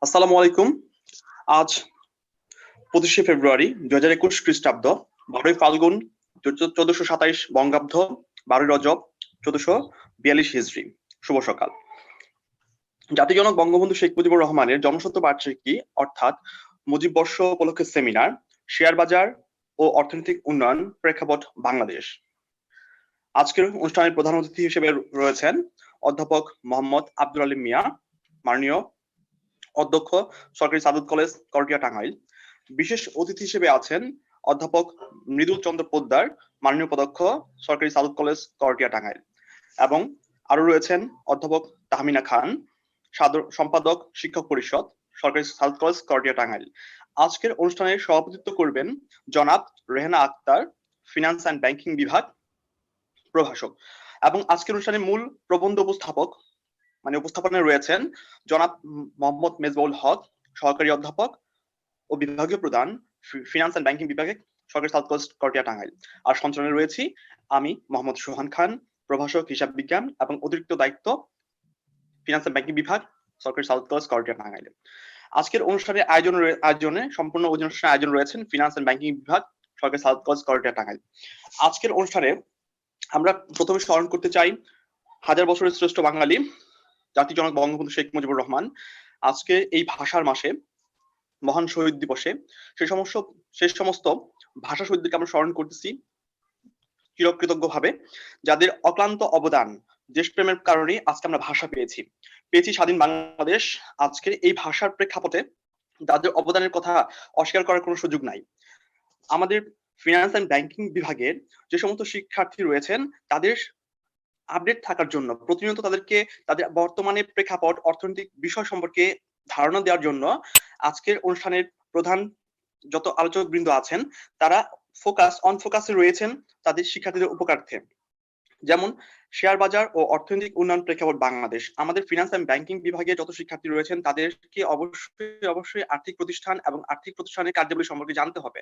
আসসালামু আলাইকুম। আজ 25শে ফেব্রুয়ারি 2021 খ্রিস্টাব্দ, 12ই ফাল্গুন 1427 বঙ্গাব্দ, 12ই রজব 1442 হিজরি। শুভ সকাল। জাতির জনক বঙ্গবন্ধু শেখ মুজিবুর রহমানের জন্মশতবার্ষিকী অর্থাৎ মুজিব বর্ষ উপলক্ষে সেমিনার, শেয়ার বাজার ও অর্থনৈতিক উন্নয়ন প্রেক্ষাপট বাংলাদেশ। আজকের অনুষ্ঠানের প্রধান অতিথি হিসেবে রয়েছেন অধ্যাপক মোহাম্মদ আব্দুল আলিম মিয়া, মাননীয় অধ্যক্ষ, সরকারি সাদত কলেজ, করটিয়া, টাঙ্গাইল। বিশেষ অতিথি হিসেবে আছেন অধ্যাপক মৃদুল চন্দ্র পোদ্দার, মাননীয় উপাধ্যক্ষ, সরকারি সাদত কলেজ, করটিয়া, টাঙ্গাইল। এবং আরো রয়েছেন অধ্যাপক তাহমিনা খান, সম্পাদক, শিক্ষক পরিষদ, সরকারি সাদত কলেজ, করটিয়া, টাঙ্গাইল। আজকের অনুষ্ঠানে সভাপতিত্ব করবেন জনাব Rehana Akhtar, finance and banking বিভাগ প্রভাষক। এবং আজকের অনুষ্ঠানে মূল প্রবন্ধ উপস্থাপক উপস্থাপনায় রয়েছেন জনাব মোহাম্মদ মেজবাউল হক, সহকারী অধ্যাপক ও বিভাগীয় প্রধান, ফিনান্স অ্যান্ড ব্যাংকিং বিভাগে, সরকারি সাউথ কোস্ট, করটিয়া, টাঙ্গাইল। আর সঞ্চালনে রয়েছি আমি, মোহাম্মদ সোহান খান, প্রভাষক, হিসাব বিজ্ঞান এবং অতিরিক্ত দায়িত্ব, ফিনান্স অ্যান্ড ব্যাংকিং বিভাগ, সরকারি সাউথ কোস্ট, করটিয়া, টাঙ্গাইল। আজকের অনুষ্ঠানের আয়োজনে সম্পূর্ণ অনুষ্ঠানের আয়োজন রয়েছেন ফিনান্স অ্যান্ড ব্যাংকিং বিভাগ, সরকারি সাউথ কোস্ট, করটিয়া, টাঙ্গাইল। আজকের অনুষ্ঠানে আমরা প্রথমে স্মরণ করতে চাই হাজার বছরের শ্রেষ্ঠ বাঙালি জাতির জনক বঙ্গবন্ধু শেখ মুজিবুর রহমান। আজকে এই ভাষার মাসে, মহান শহীদ দিবসে, সেই সমস্ত ভাষা শহীদদেরকে আমরা স্মরণ করতেছি চিরকৃতজ্ঞ ভাবে, যাদের অক্লান্ত অবদান, দেশপ্রেমের কারণে আজকে আমরা ভাষা পেয়েছি স্বাধীন বাংলাদেশ। আজকের এই ভাষার প্রেক্ষাপটে তাদের অবদানের কথা অস্বীকার করার কোনো সুযোগ নাই। আমাদের ফিনান্স অ্যান্ড ব্যাংকিং বিভাগের যে সমস্ত শিক্ষার্থী রয়েছেন, তাদের আপডেট থাকার জন্য, প্রতিনিয়ত তাদেরকে তাদের বর্তমানে প্রেক্ষাপট, অর্থনৈতিক বিষয় সম্পর্কে ধারণা দেওয়ার জন্য আজকের অনুষ্ঠানের প্রধান যত আলোচক বৃন্দ আছেন, তারা ফোকাসে রয়েছেন তাদের শিক্ষার্থীদের উপকারার্থে। যেমন শেয়ার বাজার ও অর্থনৈতিক উন্নয়ন প্রেক্ষাপট বাংলাদেশ। আমাদের ফিনান্স অ্যান্ড ব্যাংকিং বিভাগে যত শিক্ষার্থী রয়েছেন, তাদেরকে অবশ্যই আর্থিক প্রতিষ্ঠান এবং আর্থিক প্রতিষ্ঠানের কার্যাবলী সম্পর্কে জানতে হবে।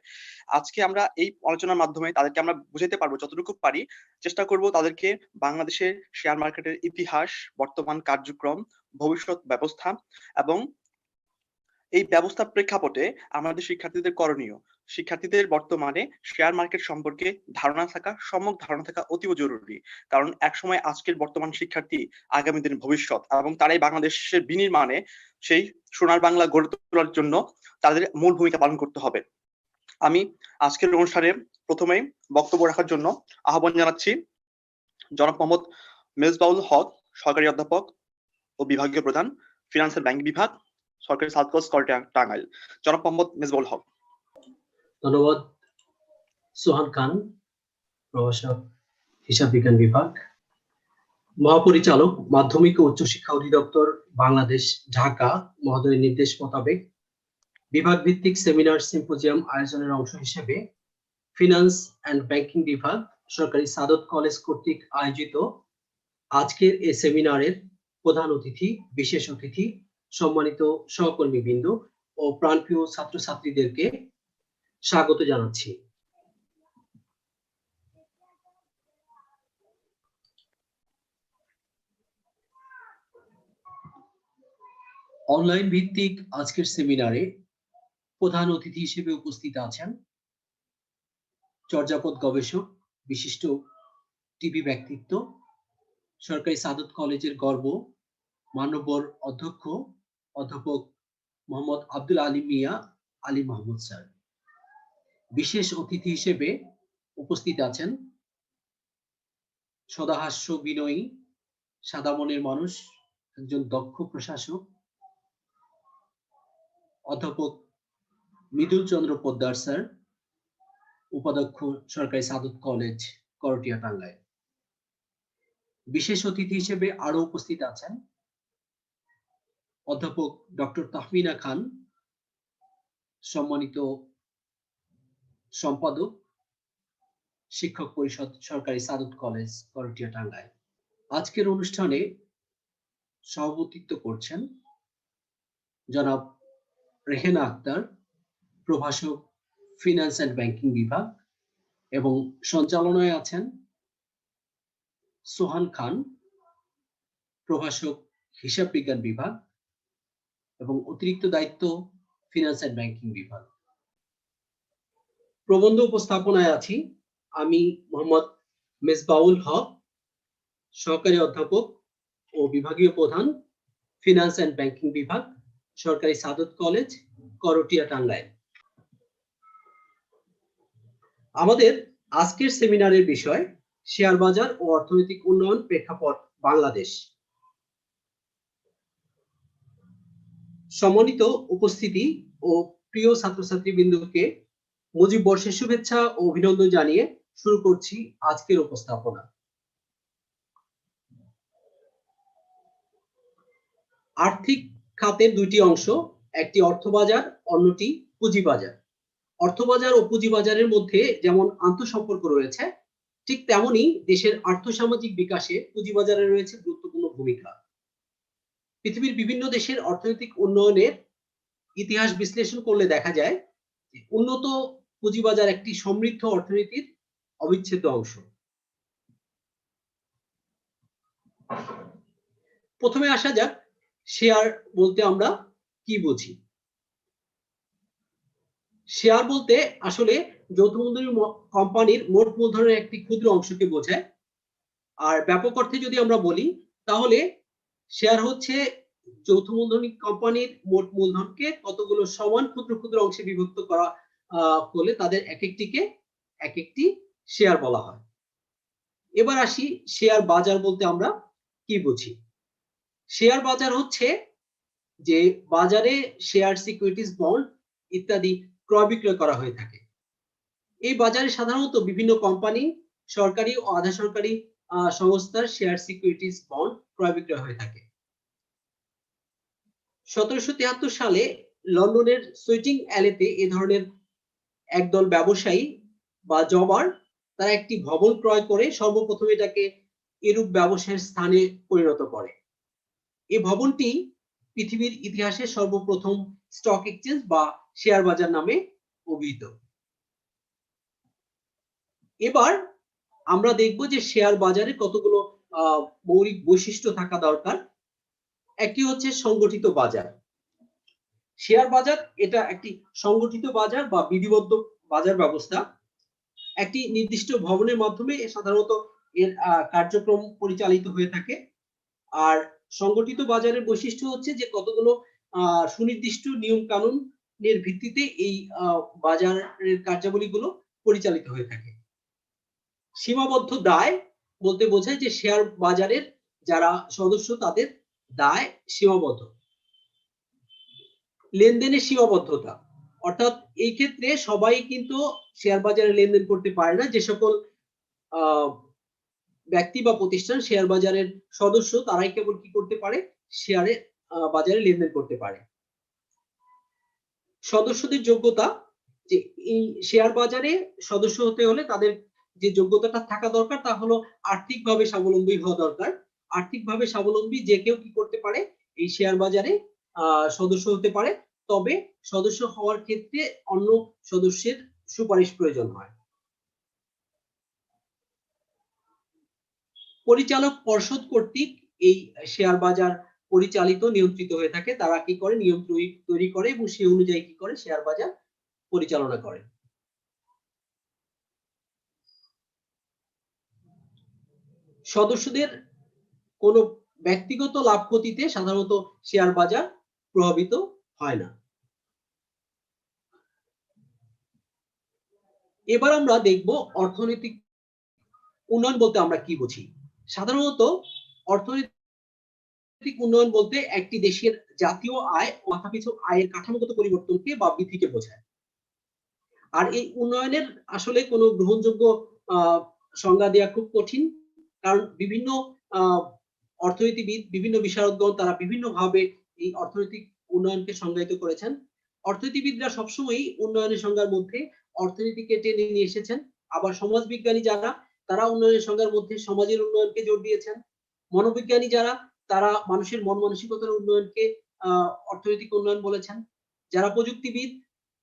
আজকে আমরা এই আলোচনার মাধ্যমে তাদেরকে আমরা বুঝাতে পারবো, যতটুকু পারি চেষ্টা করব তাদেরকে বাংলাদেশের শেয়ার মার্কেটের ইতিহাস, বর্তমান কার্যক্রম, ভবিষ্যৎ ব্যবস্থা এবং এই ব্যবস্থার প্রেক্ষাপটে আমাদের শিক্ষার্থীদের করণীয়, শিক্ষার্থীদের বর্তমানে শেয়ার মার্কেট সম্পর্কে সম্যক ধারণা থাকা অতীব জরুরি। কারণ একসময় আজকের বর্তমান শিক্ষার্থী আগামী দিনের ভবিষ্যৎ, এবং তারাই বাংলাদেশের বিনির্মাণে সেই সোনার বাংলা গড়ে তোলার জন্য তাদের মূল ভূমিকা পালন করতে হবে। আমি আজকের অনুষ্ঠানে প্রথমেই বক্তব্য রাখার জন্য আহ্বান জানাচ্ছি জনাব মোহাম্মদ মেজবাউল হক, সহকারী অধ্যাপক ও বিভাগীয় প্রধান, ফিনান্স অ্যান্ড ব্যাংকিং বিভাগ, সরকারি সাউথ কোস্ট, করটিয়া, টাঙ্গাইল। জনাব মোহাম্মদ মেজবাউল হক। ধন্যবাদ। সোহান খান, প্রভাষক, হিসাব বিজ্ঞান বিভাগ। মহাপরিচালক, মাধ্যমিক ও উচ্চশিক্ষা অধিদপ্তর, বাংলাদেশ, ঢাকা মহোদয়ের নির্দেশ মোতাবেক বিভাগ ভিত্তিক সেমিনার সিম্পোজিয়াম আয়োজনের অংশ হিসেবে ফিনান্স অ্যান্ড ব্যাংকিং বিভাগ, সরকারি সাদত কলেজ কর্তৃক আয়োজিত আজকের এই সেমিনারের প্রধান অতিথি, বিশেষ অতিথি, সম্মানিত সহকর্মীবৃন্দ ও প্রাণপ্রিয় ছাত্রছাত্রীদেরকে স্বাগত জানাচ্ছি। অনলাইন ভিত্তিক আজকের সেমিনারে প্রধান অতিথি হিসেবে উপস্থিত আছেন চর্যাপদ গবেষক, বিশিষ্ট টিভি ব্যক্তিত্ব, সরকারি সাদত কলেজের গর্ব, মাননীয় অধ্যক্ষ অধ্যাপক মোহাম্মদ আব্দুল আলিম মিয়া, আলী মাহমুদ স্যার। বিশেষ অতিথি হিসেবে উপস্থিত আছেন সদাহাস্য বিনয়ী, সাদা মনের মানুষ, একজন দক্ষ প্রশাসক, অধ্যাপক মৃদুল চন্দ্র পোদ্দার স্যার, উপাধ্যক্ষ, সরকারি সাদত কলেজ, করটিয়া, টাঙ্গাইল। বিশেষ অতিথি হিসেবে আরো উপস্থিত আছেন অধ্যাপক ডক্টর তাহমিনা খান, সম্মানিত সম্পাদক, শিক্ষক পরিষদ, সরকারি সাদত কলেজ, করটিয়া, টাঙ্গাইল। আজকের অনুষ্ঠানে সভাপতিত্ব করছেন জনাব রেহানা আক্তার, প্রভাষক, ফিনান্স অ্যান্ড ব্যাংকিং বিভাগ, এবং সঞ্চালনায় আছেন সোহান খান, প্রভাষক, হিসাব বিজ্ঞান বিভাগ, এবং অতিরিক্ত দায়িত্ব ফিনান্স অ্যান্ড ব্যাংকিং বিভাগ। প্রবন্ধ উপস্থাপনায় আছি আমি মোহাম্মদ মেজবাউল হক, সহকারী অধ্যাপক ও বিভাগীয় প্রধান, ফিনান্স অ্যান্ড ব্যাংকিং বিভাগ, সরকারি সাদত কলেজ, করটিয়া, টাঙ্গাইল। আমাদের আজকের সেমিনারের বিষয় শেয়ার বাজার ও অর্থনৈতিক উন্নয়ন প্রেক্ষাপট বাংলাদেশ। সম্মানিত উপস্থিতি ও প্রিয় ছাত্রছাত্রীবৃন্দকে মুজিব বর্ষের শুভেচ্ছা ও অভিনন্দন জানিয়ে শুরু করছি আজকের উপস্থাপনা। আর্থিক খাতের দুইটি অংশ, একটি অর্থবাজার, অন্যটি পুঁজিবাজার। অর্থবাজার ও পুঁজিবাজারের মধ্যে যেমন আন্তঃসম্পর্ক রয়েছে, ঠিক তেমনি দেশের আর্থসামাজিক বিকাশে পুঁজিবাজারে রয়েছে গুরুত্বপূর্ণ ভূমিকা। পৃথিবীর বিভিন্ন দেশের অর্থনৈতিক উন্নয়নের ইতিহাস বিশ্লেষণ করলে দেখা যায় যে উন্নত পুঁজিবাজার একটি সমৃদ্ধ অর্থনীতির অবিচ্ছেদ্য অংশ। প্রথমে আসা যাক, শেয়ার বলতে আমরা কি বুঝি। শেয়ার বলতে আসলে যৌথ মূলধনী কোম্পানির মোট মূলধনের একটি ক্ষুদ্র অংশকে বোঝায়। আর ব্যাপক অর্থে যদি আমরা বলি তাহলে শেয়ার হচ্ছে যৌথ মূলধনী কোম্পানির মোট মূলধনকে কতগুলো সমান ক্ষুদ্র ক্ষুদ্র অংশে বিভক্ত করা হলে তাদের এক একটিকে এক একটি শেয়ার বলা হয়। এবার আসি শেয়ার বাজার বলতে আমরা কি বুঝি। শেয়ার বাজার হচ্ছে যে বাজারে শেয়ার, সিকিউরিটিজ, বন্ড ইত্যাদি ক্রয় বিক্রয় করা হয়ে থাকে। এই বাজারে সাধারণত বিভিন্ন কোম্পানি, সরকারি ও আধা সরকারি সংস্থার শেয়ার, সিকিউরিটিজ, বন্ড ক্রয় বিক্রয় হয়ে থাকে। 1773 সালে লন্ডনের সুইটিং অ্যালেতে এ ধরনের একদল ব্যবসায়ী বা জবার তারা একটি ভবন ক্রয় করে সর্বপ্রথম এটাকে এরূপ ব্যবসায়ের স্থানে পরিণত করে। এই ভবনটি পৃথিবীর ইতিহাসে সর্বপ্রথম স্টক এক্সচেঞ্জ বা শেয়ার বাজার নামে অভিহিত। এবার আমরা দেখব যে শেয়ার বাজারে কতগুলো মৌলিক বৈশিষ্ট্য থাকা দরকার। একটি হচ্ছে সংগঠিত বাজার। শেয়ার বাজার এটা একটি সংগঠিত বাজার বা বিধিবদ্ধ বাজার ব্যবস্থা। একটি নির্দিষ্ট ভবনের মাধ্যমে সাধারণত এর কার্যক্রম পরিচালিত হয়ে থাকে। আর সংগঠিত বাজারের বৈশিষ্ট্য হচ্ছে যে কতগুলো সুনির্দিষ্ট নিয়ম কানুনের ভিত্তিতে এই বাজারের কার্যাবলীগুলো পরিচালিত হয়ে থাকে। সীমাবদ্ধ দায় বলতে বোঝায় যে শেয়ার বাজারের যারা সদস্য তাদের দায় সীমাবদ্ধ। লেনদেনের সীমাবদ্ধতা, অর্থাৎ এই ক্ষেত্রে সবাই কিন্তু শেয়ার বাজারে লেনদেন করতে পারে না। যে সকল ব্যক্তি বা প্রতিষ্ঠান শেয়ার বাজারের সদস্য তারাই কেবল কি করতে পারে, শেয়ারে বাজারে লেনদেন করতে পারে। সদস্যদের যোগ্যতা, যে এই শেয়ার বাজারে সদস্য হতে হলে তাদের যে যোগ্যতাটা থাকা দরকার তা হলো আর্থিকভাবে স্বাবলম্বী হওয়া দরকার। আর্থিকভাবে স্বাবলম্বী যে কেউ কি করতে পারে, এই শেয়ার বাজারে সদস্য হতে পারে। তবে সদস্য হওয়ার ক্ষেত্রে অন্য সদস্যের সুপারিশ প্রয়োজন হয়। পরিচালক পর্ষদ কর্তৃক এই শেয়ার বাজার পরিচালিত নিয়ন্ত্রিত হয়ে থাকে। তারা কি করে, নিয়ম তৈরি করে এবং সেই অনুযায়ী কি করে শেয়ার বাজার পরিচালনা করে। সদস্যদের কোনো ব্যক্তিগত লাভ ক্ষতিতে সাধারণত শেয়ার বাজার প্রভাবিত হয় না। এবার আমরা দেখব অর্থনৈতিক উন্নয়ন বলতে আমরা কি বুঝি। সাধারণত অর্থনৈতিক উন্নয়ন বলতে একটি দেশের জাতীয় আয়, মাথাপিছু আয়ের কাঠামোগত পরিবর্তনকে বা বৃদ্ধিকে বোঝায়। আর এই উন্নয়নের আসলে কোনো গ্রহণযোগ্য সংজ্ঞা দেওয়া খুব কঠিন, কারণ বিভিন্ন অর্থনীতিবিদ, বিভিন্ন বিশারদগণ তারা বিভিন্নভাবে এই অর্থনৈতিক উন্নয়নকে সংজ্ঞায়িত করেছেন। অর্থনীতিবিদরা সবসময়ই উন্নয়নের সংজ্ঞার মধ্যে অর্থনীতিকে টেনে নিয়ে এসেছেন। আবার সমাজবিজ্ঞানী যারা, তারা উন্নয়নের সংজ্ঞার মধ্যে সমাজের উন্নয়নকে জোর দিয়েছেন। মনোবিজ্ঞানী যারা, তারা মানুষের মন মানসিকতার উন্নয়নকে অর্থনৈতিক উন্নয়ন বলেছেন। যারা প্রযুক্তিবিদ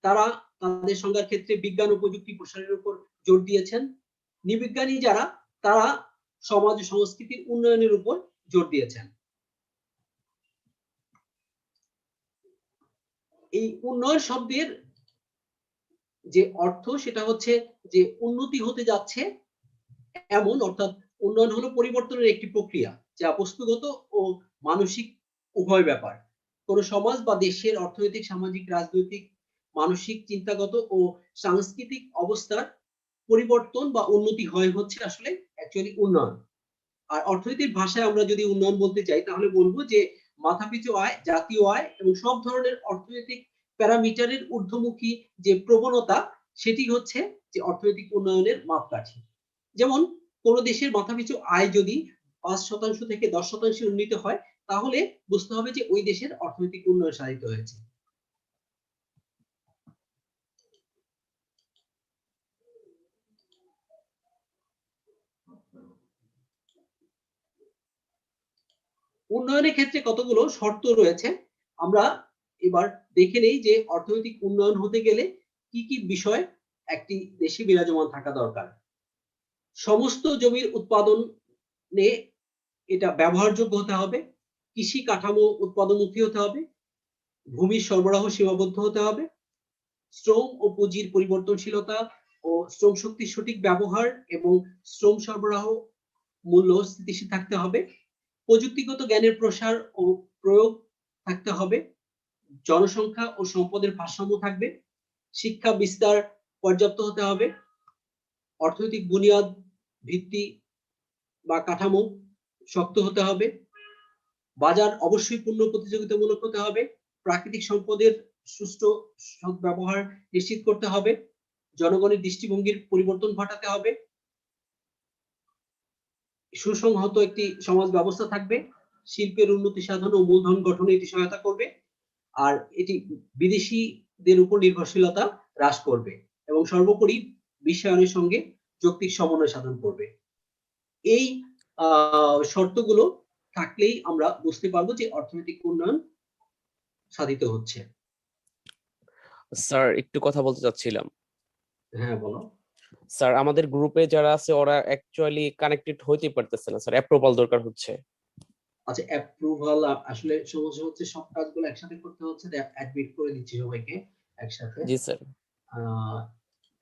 তারা তাদের সংজ্ঞার ক্ষেত্রে বিজ্ঞান ও প্রযুক্তি প্রসারের উপর জোর দিয়েছেন। নৃবিজ্ঞানী যারা, তারা সমাজ ও সংস্কৃতির উন্নয়নের উপর জোর দিয়েছেন। এই উন্নয়ন শব্দের যে অর্থ সেটা হচ্ছে যে উন্নতি হতে যাচ্ছে এমন, অর্থাৎ উন্নয়ন হলো পরিবর্তনের একটি প্রক্রিয়া যা বস্তুগত ও মানসিক উভয় ব্যাপার। কোন সমাজ বা দেশের অর্থনৈতিক, সামাজিক, রাজনৈতিক, মানসিক, চিন্তাগত ও সাংস্কৃতিক অবস্থার পরিবর্তন বা উন্নতি হয় হচ্ছে আসলে অ্যাকচুয়ালি উন্নয়ন। আর অর্থনীতির ভাষায় আমরা যদি উন্নয়ন বলতে চাই তাহলে বলবো যে মাথাপিছু আয়, জাতীয় আয় এবং সব ধরনের অর্থনৈতিক প্যারামিটারের ঊর্ধ্বমুখী যে প্রবণতা, সেটি হচ্ছে যে অর্থনৈতিক উন্নয়নের মাপকাঠি। যেমন কোন দেশের মাথাপিছু আয় যদি 5% থেকে 10% উন্নীত হয় তাহলে বুঝতে হবে যে ওই দেশের অর্থনৈতিক উন্নয়ন সাধিত হয়েছে। উন্নয়নের ক্ষেত্রে কতগুলো শর্ত রয়েছে, আমরা এবার দেখে নেই যে অর্থনৈতিক উন্নয়ন হতে গেলে কি কি বিষয় একটি দেশে বিরাজমান থাকা দরকার। সমস্ত জমির উৎপাদনে এটা ব্যবহারযোগ্য হতে হবে, কৃষি কাঠামো উৎপাদনমুখী হতে হবে, ভূমির সরবরাহ সীমাবদ্ধ হতে হবে, শ্রম ও পুঁজির পরিবর্তনশীলতা ও শ্রম শক্তির সঠিক ব্যবহার এবং শ্রম সরবরাহ মূল্য স্থিতিশীল থাকতে হবে, প্রযুক্তিগত জ্ঞানের প্রসার ও প্রয়োগ থাকতে হবে, জনসংখ্যা ও সম্পদের ভারসাম্য থাকবে, শিক্ষা বিস্তার পর্যাপ্ত হতে হবে, অর্থনৈতিক বুনিয়াদ ভিত্তি বা কাঠামো শক্ত হতে হবে, বাজার অবশ্যই পূর্ণ প্রতিযোগিতামূলক হতে হবে, প্রাকৃতিক সম্পদের সুষ্ঠু সদ্ব্যবহার নিশ্চিত করতে হবে, জনগণের দৃষ্টিভঙ্গির পরিবর্তন ঘটাতে হবে, সুসংহত একটি সমাজ ব্যবস্থা থাকবে, শিল্পের উন্নতি সাধন ও মূলধন গঠনে এটি সহায়তা করবে, আর এটি বিদেশিদের উপর নির্ভরশীলতা হ্রাস করবে এবং সর্বোপরি বিশ্বায়নের সঙ্গে যৌক্তিক সমন্বয় সাধন করবে। এই শর্তগুলো থাকলেই আমরা বুঝতে পারবো যে অর্থনৈতিক উন্নয়ন সাধিত হচ্ছে। স্যার একটু কথা বলতে চাচ্ছিলাম। হ্যাঁ, বলো। স্যার আমাদের গ্রুপে যারা আছে ওরা অ্যাকচুয়ালি কানেক্টেড হইতে পারতেছে না স্যার, অ্যাপ্রুভাল দরকার হচ্ছে। আচ্ছা, অ্যাপ্রুভাল আসলে সমস্যা হচ্ছে সব কাজগুলো একসাথে করতে হচ্ছে, অ্যাডমিট করে দিচ্ছি সবাইকে একসাথে। জি স্যার।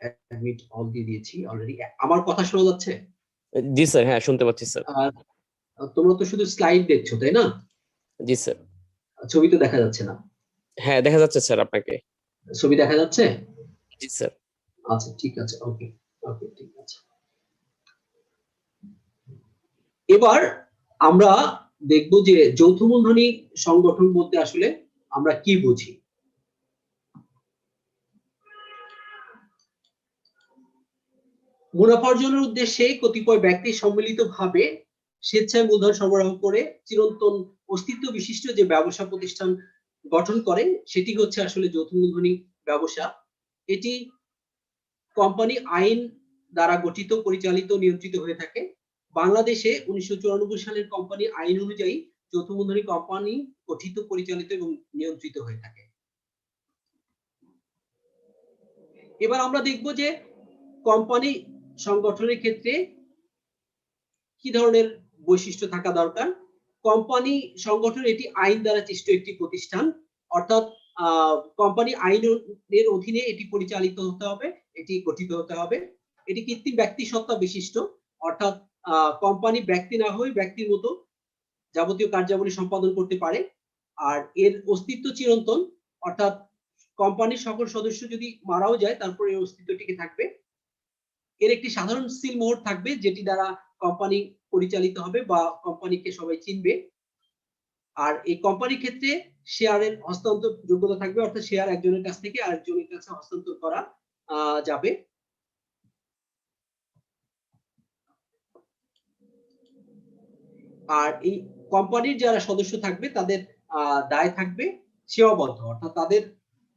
অ্যাডমিট অল দিয়ে দিয়েছি অলরেডি। আমার কথা শোনা যাচ্ছে? জি স্যার, হ্যাঁ শুনতে পাচ্ছি স্যার। আর তোমরা তো শুধু স্লাইড দেখছো তাই না? জি স্যার। ছবি তো দেখা যাচ্ছে না। হ্যাঁ দেখা যাচ্ছে স্যার আপনাকে। ছবি দেখা যাচ্ছে? জি স্যার। আচ্ছা ঠিক আছে, ওকে ওকে ঠিক আছে। এবার আমরা দেখব যে যৌথ মূলধনী সংগঠন বলতে আসলে আমরা কি বুঝি। মুনাফা অর্জনের উদ্দেশ্যে কতিপয় ব্যক্তি সম্মিলিতভাবে স্বেচ্ছায় মূলধন সরবরাহ করে চিরন্তন অস্তিত্ব বিশিষ্ট যে ব্যবসা প্রতিষ্ঠান গঠন করে সেটি হচ্ছে আসলে যৌথ মূলধনী ব্যবসা। এটি কোম্পানি আইন দ্বারা গঠিত, পরিচালিত, নিয়ন্ত্রিত হয়ে থাকে। বাংলাদেশে 1994 সালের কোম্পানি আইন অনুযায়ী যৌথ মূলধনী কোম্পানি গঠিত, পরিচালিত এবং নিয়ন্ত্রিত হয়ে থাকে। এবার আমরা দেখব যে কোম্পানি সংগঠনের ক্ষেত্রে কি ধরনের বৈশিষ্ট্য থাকা দরকার। কোম্পানি সংগঠন এটি আইন দ্বারা সৃষ্ট একটি প্রতিষ্ঠান, অর্থাৎ কোম্পানি আইনের অধীনে এটি পরিচালিত হতে হবে, এটি গঠিত হতে হবে। এটি কৃত্রিম ব্যক্তি সত্তা বিশিষ্ট, অর্থাৎ কোম্পানি ব্যক্তি না হয়ে ব্যক্তির মতো যাবতীয় কার্যাবলী সম্পাদন করতে পারে। আর এর অস্তিত্ব চিরন্তন, অর্থাৎ কোম্পানির সকল সদস্য যদি মারাও যায় তারপর এর অস্তিত্ব টিকে থাকবে। এর একটি সাধারণ সিলমোহর থাকবে যেটি দ্বারা কোম্পানি পরিচালিত হবে বা কোম্পানিকে সবাই চিনবে। আর এই কোম্পানির ক্ষেত্রে শেয়ারের হস্তান্তর যোগ্যতা থাকবে, অর্থাৎ শেয়ার একজনের কাছ থেকে আরেকজনের কাছে হস্তান্তর করা যাবে। আর এই কোম্পানির যারা সদস্য থাকবে তাদের দায় থাকবে সীমাবদ্ধ, অর্থাৎ তাদের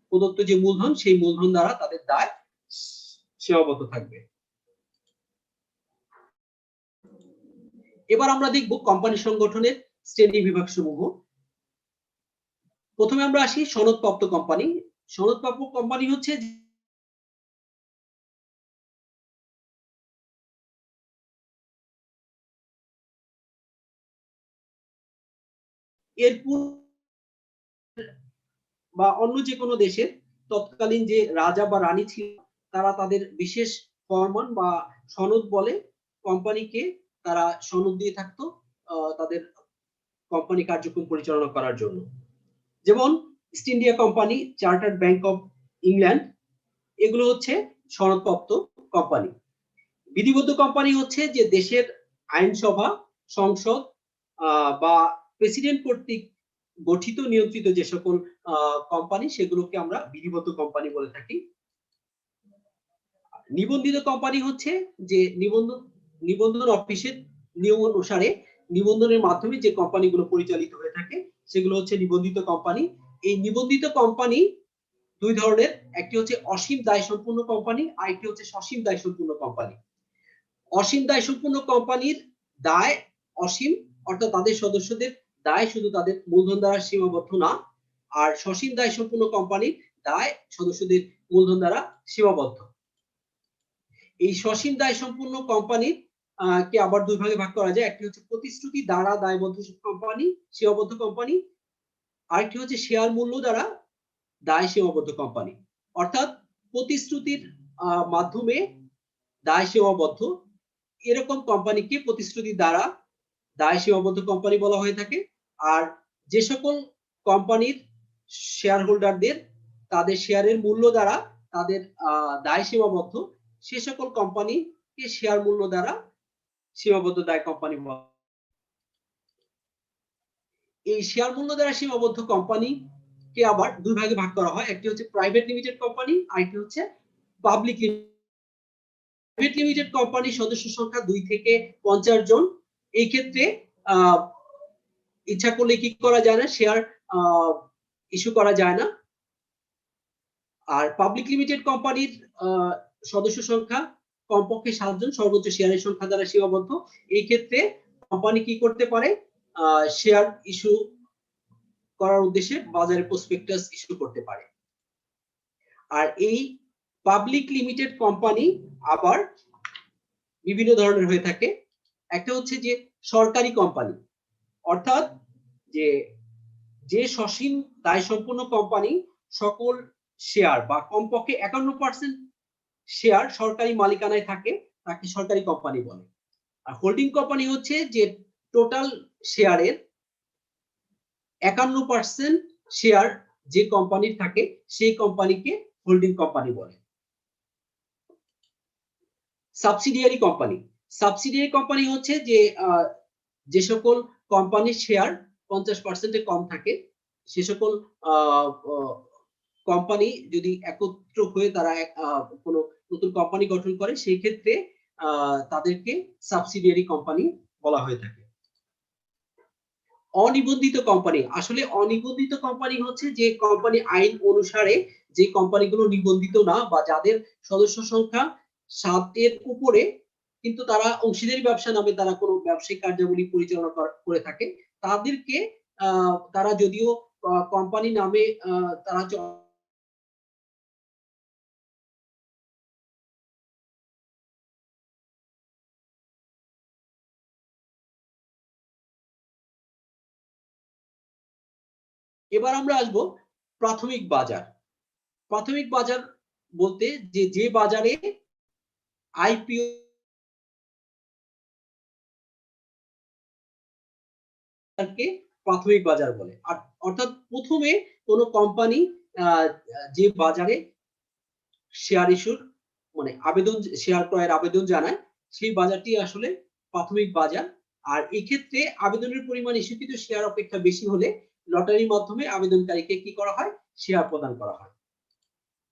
প্রদত্ত যে মূলধন সেই মূলধন দ্বারা তাদের দায় সীমাবদ্ধ থাকবে। এবার আমরা দেখব কোম্পানি সংগঠনের শ্রেণী বিভাগ সমূহ। প্রথমে আমরা আসি সনদপ্রাপ্ত কোম্পানি। সনদপ্রাপ্ত কোম্পানি হচ্ছে এর বা অন্য যে কোনো দেশের তৎকালীন যে রাজা বা রানী ছিল তারা তাদের বিশেষ ফরমান বা সনদ বলে কোম্পানিকে তারা সনদ দিয়ে থাকতো তাদের কোম্পানি কার্যক্রম পরিচালনা করার জন্য। যেমন east India company, chartered bank of England, এগুলো হচ্ছে সনদপ্রাপ্ত কোম্পানি। বিধিবদ্ধ কোম্পানি হচ্ছে যে দেশের আইনসভা, সংসদ বা প্রেসিডেন্ট কর্তৃক গঠিত নিয়ন্ত্রিত যে সকল কোম্পানি সেগুলোকে আমরা বিধিবদ্ধ কোম্পানি বলে থাকি। নিবন্ধিত কোম্পানি হচ্ছে যে নিবন্ধন অফিসের নিয়ম অনুসারে নিবন্ধনের মাধ্যমে যে কোম্পানিগুলো পরিচালিত হয়ে থাকে সেগুলো হচ্ছে নিবন্ধিত কোম্পানি। এই নিবন্ধিত কোম্পানি দুই ধরনের, একটি হচ্ছে অসীম দায় সম্পূর্ণ কোম্পানি, আর একটি হচ্ছে সসীম দায় সম্পূর্ণ কোম্পানি। অসীম দায় সম্পূর্ণ কোম্পানির দায় অসীম, অর্থাৎ তাদের সদস্যদের দায় শুধু তাদের মূলধন দ্বারা সীমাবদ্ধ না, আর সসীম দায় সম্পূর্ণ কোম্পানির দায় সদস্যদের মূলধন দ্বারা সীমাবদ্ধ। এই সসীম দায় সম্পূর্ণ কোম্পানি কে আবার দুই ভাগে ভাগ করা যায়, একটি হচ্ছে প্রতিশ্রুতি দ্বারা দায়বদ্ধ কোম্পানি, সীমাবদ্ধ কোম্পানি, আরেকটি হচ্ছে শেয়ার মূল্য দ্বারা দায় সীমাবদ্ধ কোম্পানি। অর্থাৎ প্রতিশ্রুতির মাধ্যমে দায় সীমাবদ্ধ এরকম কোম্পানিকে প্রতিশ্রুতি দ্বারা দায় সীমাবদ্ধ কোম্পানি বলা হয়ে থাকে। আর যে সকল কোম্পানির শেয়ার হোল্ডারদের তাদের শেয়ারের মূল্য দ্বারা তাদের দায় সীমাবদ্ধ, সে সকল কোম্পানিকে শেয়ার মূল্য দ্বারা সীমাবদ্ধ দায় কোম্পানি বলা। এই শেয়ার মূল্য দ্বারা সীমাবদ্ধ কোম্পানি কে আবার দুই ভাগে ভাগ করা হয়, একটি হচ্ছে প্রাইভেট লিমিটেড কোম্পানি, আর একটি হচ্ছে পাবলিক লিমিটেড। প্রাইভেট লিমিটেড কোম্পানির সদস্য সংখ্যা 2 থেকে 50 জন। এই ক্ষেত্রে ইচ্ছা করলে কি করা যায় না, শেয়ার ইস্যু করা যায় না। আর পাবলিক লিমিটেড কোম্পানির সদস্য সংখ্যা কমপক্ষে 7 জন, সর্বোচ্চ শেয়ারের সংখ্যা দ্বারা সীমাবদ্ধ। এই ক্ষেত্রে কোম্পানি কি করতে পারে, শেয়ার ইস্যু করার উদ্দেশ্যে বাজারে প্রসপেক্টাস ইস্যু করতে পারে। আর এই পাবলিক লিমিটেড কোম্পানি আবার বিভিন্ন ধরনের হয়ে থাকে। একটা হচ্ছে যে সরকারি কোম্পানি, অর্থাৎ যে সসীম দায় সম্পন্ন কোম্পানি সকল শেয়ার বা কমপক্ষে 51% শেয়ার সরকারি মালিকানায় থাকে তাকে সরকারি কোম্পানি বলে। আর হোল্ডিং কোম্পানি হচ্ছে যে টোটাল শেয়ারের 51% শেয়ার যে কোম্পানির থাকে সেই কোম্পানিকে হোল্ডিং কোম্পানি বলে। সাবসিডিয়ারি কোম্পানি, সাবসিডিয়ারি কোম্পানি হচ্ছে যে সকল কোম্পানির শেয়ার 50% কম থাকে, সে সকল কোম্পানি যদি একত্র হয়ে তারা কোনো নতুন কোম্পানি গঠন করে সেই ক্ষেত্রে তাদেরকে সাবসিডিয়ারি কোম্পানি বলা হয়ে থাকে। অনিবন্ধিত কোম্পানি, আসলে অনিবন্ধিত কোম্পানি হচ্ছে যে কোম্পানি আইন অনুসারে যে কোম্পানিগুলো নিবন্ধিত না বা যাদের সদস্য সংখ্যা 7 এর উপরে কিন্তু তারা অংশীদারি ব্যবসা নামে তারা কোনো ব্যবসায়িক কার্যাবলী পরিচালনা করে থাকে, তাদেরকে তারা যদিও কোম্পানি নামে তারা এবার আমরা আসবো প্রাথমিক বাজার। প্রাথমিক বাজার বলতে যে বাজারে আইপিও কে প্রাথমিক বাজার বলে। অর্থাৎ প্রথমে কোন কোম্পানি যে বাজারে শেয়ার ইস্যুর মানে আবেদন, শেয়ার ক্রয়ের আবেদন জানায় সেই বাজারটি আসলে প্রাথমিক বাজার। আর এই ক্ষেত্রে আবেদনের পরিমাণ ইস্যুকৃত শেয়ার অপেক্ষা বেশি হলে লটারির মাধ্যমে আবেদনকারীকে কি করা হয়, শেয়ার প্রদান করা হয়।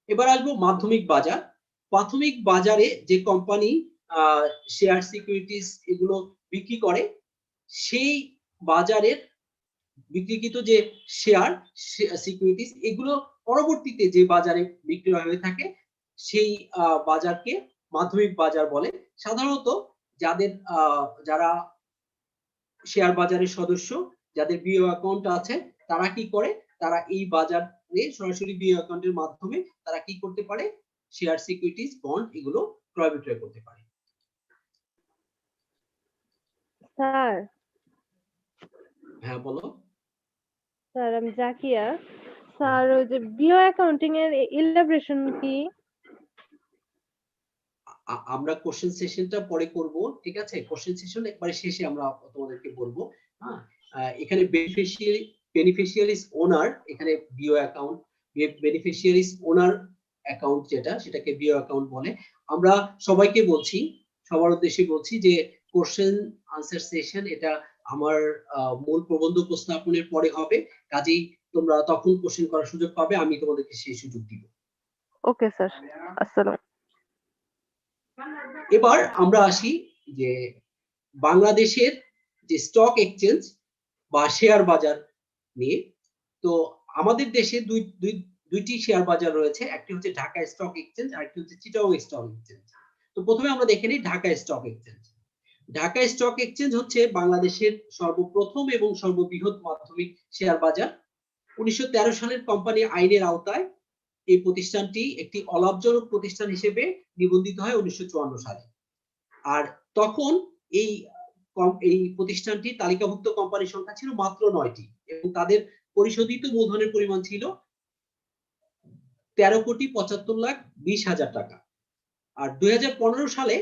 এবার আসবো মাধ্যমিক বাজার। প্রাথমিক বাজারে যে কোম্পানি শেয়ার সিকিউরিটিজ এগুলো বিক্রি করে সেই বাজারের বিক্রিকৃত যে শেয়ার সিকিউরিটিজ এগুলো পরবর্তীতে যে বাজারে বিক্রি হয়ে থাকে সেই বাজারকে মাধ্যমিক বাজার বলে। সাধারণত যারা শেয়ার বাজারের সদস্য, যাদের বিও অ্যাকাউন্ট আছে তারা কি করে, তারা এই বাজারে সরাসরি বিও অ্যাকাউন্টের মাধ্যমে তারা কি করতে পারে, শেয়ার সিকিউরিটিজ বন্ড এগুলো ক্রয় বিক্রয় করতে পারে। স্যার, হ্যাঁ বলো। স্যার আমি জাকিয়া। স্যার ওই যে বিও অ্যাকাউন্টিং এর ইলাবরেশন কি? আমরা কোশ্চেন সেশনটা পরে করব, ঠিক আছে? কোশ্চেন সেশন একবারে শেষে আমরা তোমাদেরকে বলবো। হ্যাঁ, এখানে বেনিফিশিয়ারিজ ওনার, এখানে বিও অ্যাকাউন্ট, বেনিফিশিয়ারিজ ওনার অ্যাকাউন্ট যেটা, সেটাকে বিও অ্যাকাউন্ট বলে। আমরা সবাইকে বলছি, সবার উদ্দেশ্যে বলছি যে কোশ্চেন আনসার সেশন এটা আমার মূল প্রবন্ধ উপস্থাপনের পরে হবে, কাজেই তোমরা তখন কোশ্চেন করার সুযোগ পাবে, আমি তোমাদেরকে সেই সুযোগ দিব। ওকে স্যার, আসসালাম। এবার আমরা আসি যে বাংলাদেশের যে স্টক এক্সচেঞ্জ বা শেয়ার বাজার নিয়ে। তো আমাদের দেশে দুইটি শেয়ার বাজার রয়েছে, একটি হচ্ছে ঢাকা স্টক এক্সচেঞ্জ আর একটি হচ্ছে চিটাগং স্টক এক্সচেঞ্জ। তো প্রথমে আমরা দেখে নিই Dhaka stock exchange. Dhaka stock exchange হচ্ছে বাংলাদেশের সর্বপ্রথম এবং সর্ববৃহৎ মাধ্যমিক শেয়ার বাজার। 1913 সালের কোম্পানি আইনের আওতায় এই প্রতিষ্ঠানটি একটি অলাভজনক প্রতিষ্ঠান হিসেবে নিবন্ধিত হয় 1954 সালে। আর তখন এই এই প্রতিষ্ঠানটি তালিকাভুক্ত কোম্পানির সংখ্যা ছিল মাত্র 9টি এবং তাদের পরিশোধিত মূলধনের পরিমাণ ছিল 13,75,20,000 টাকা। আর 2015 সালে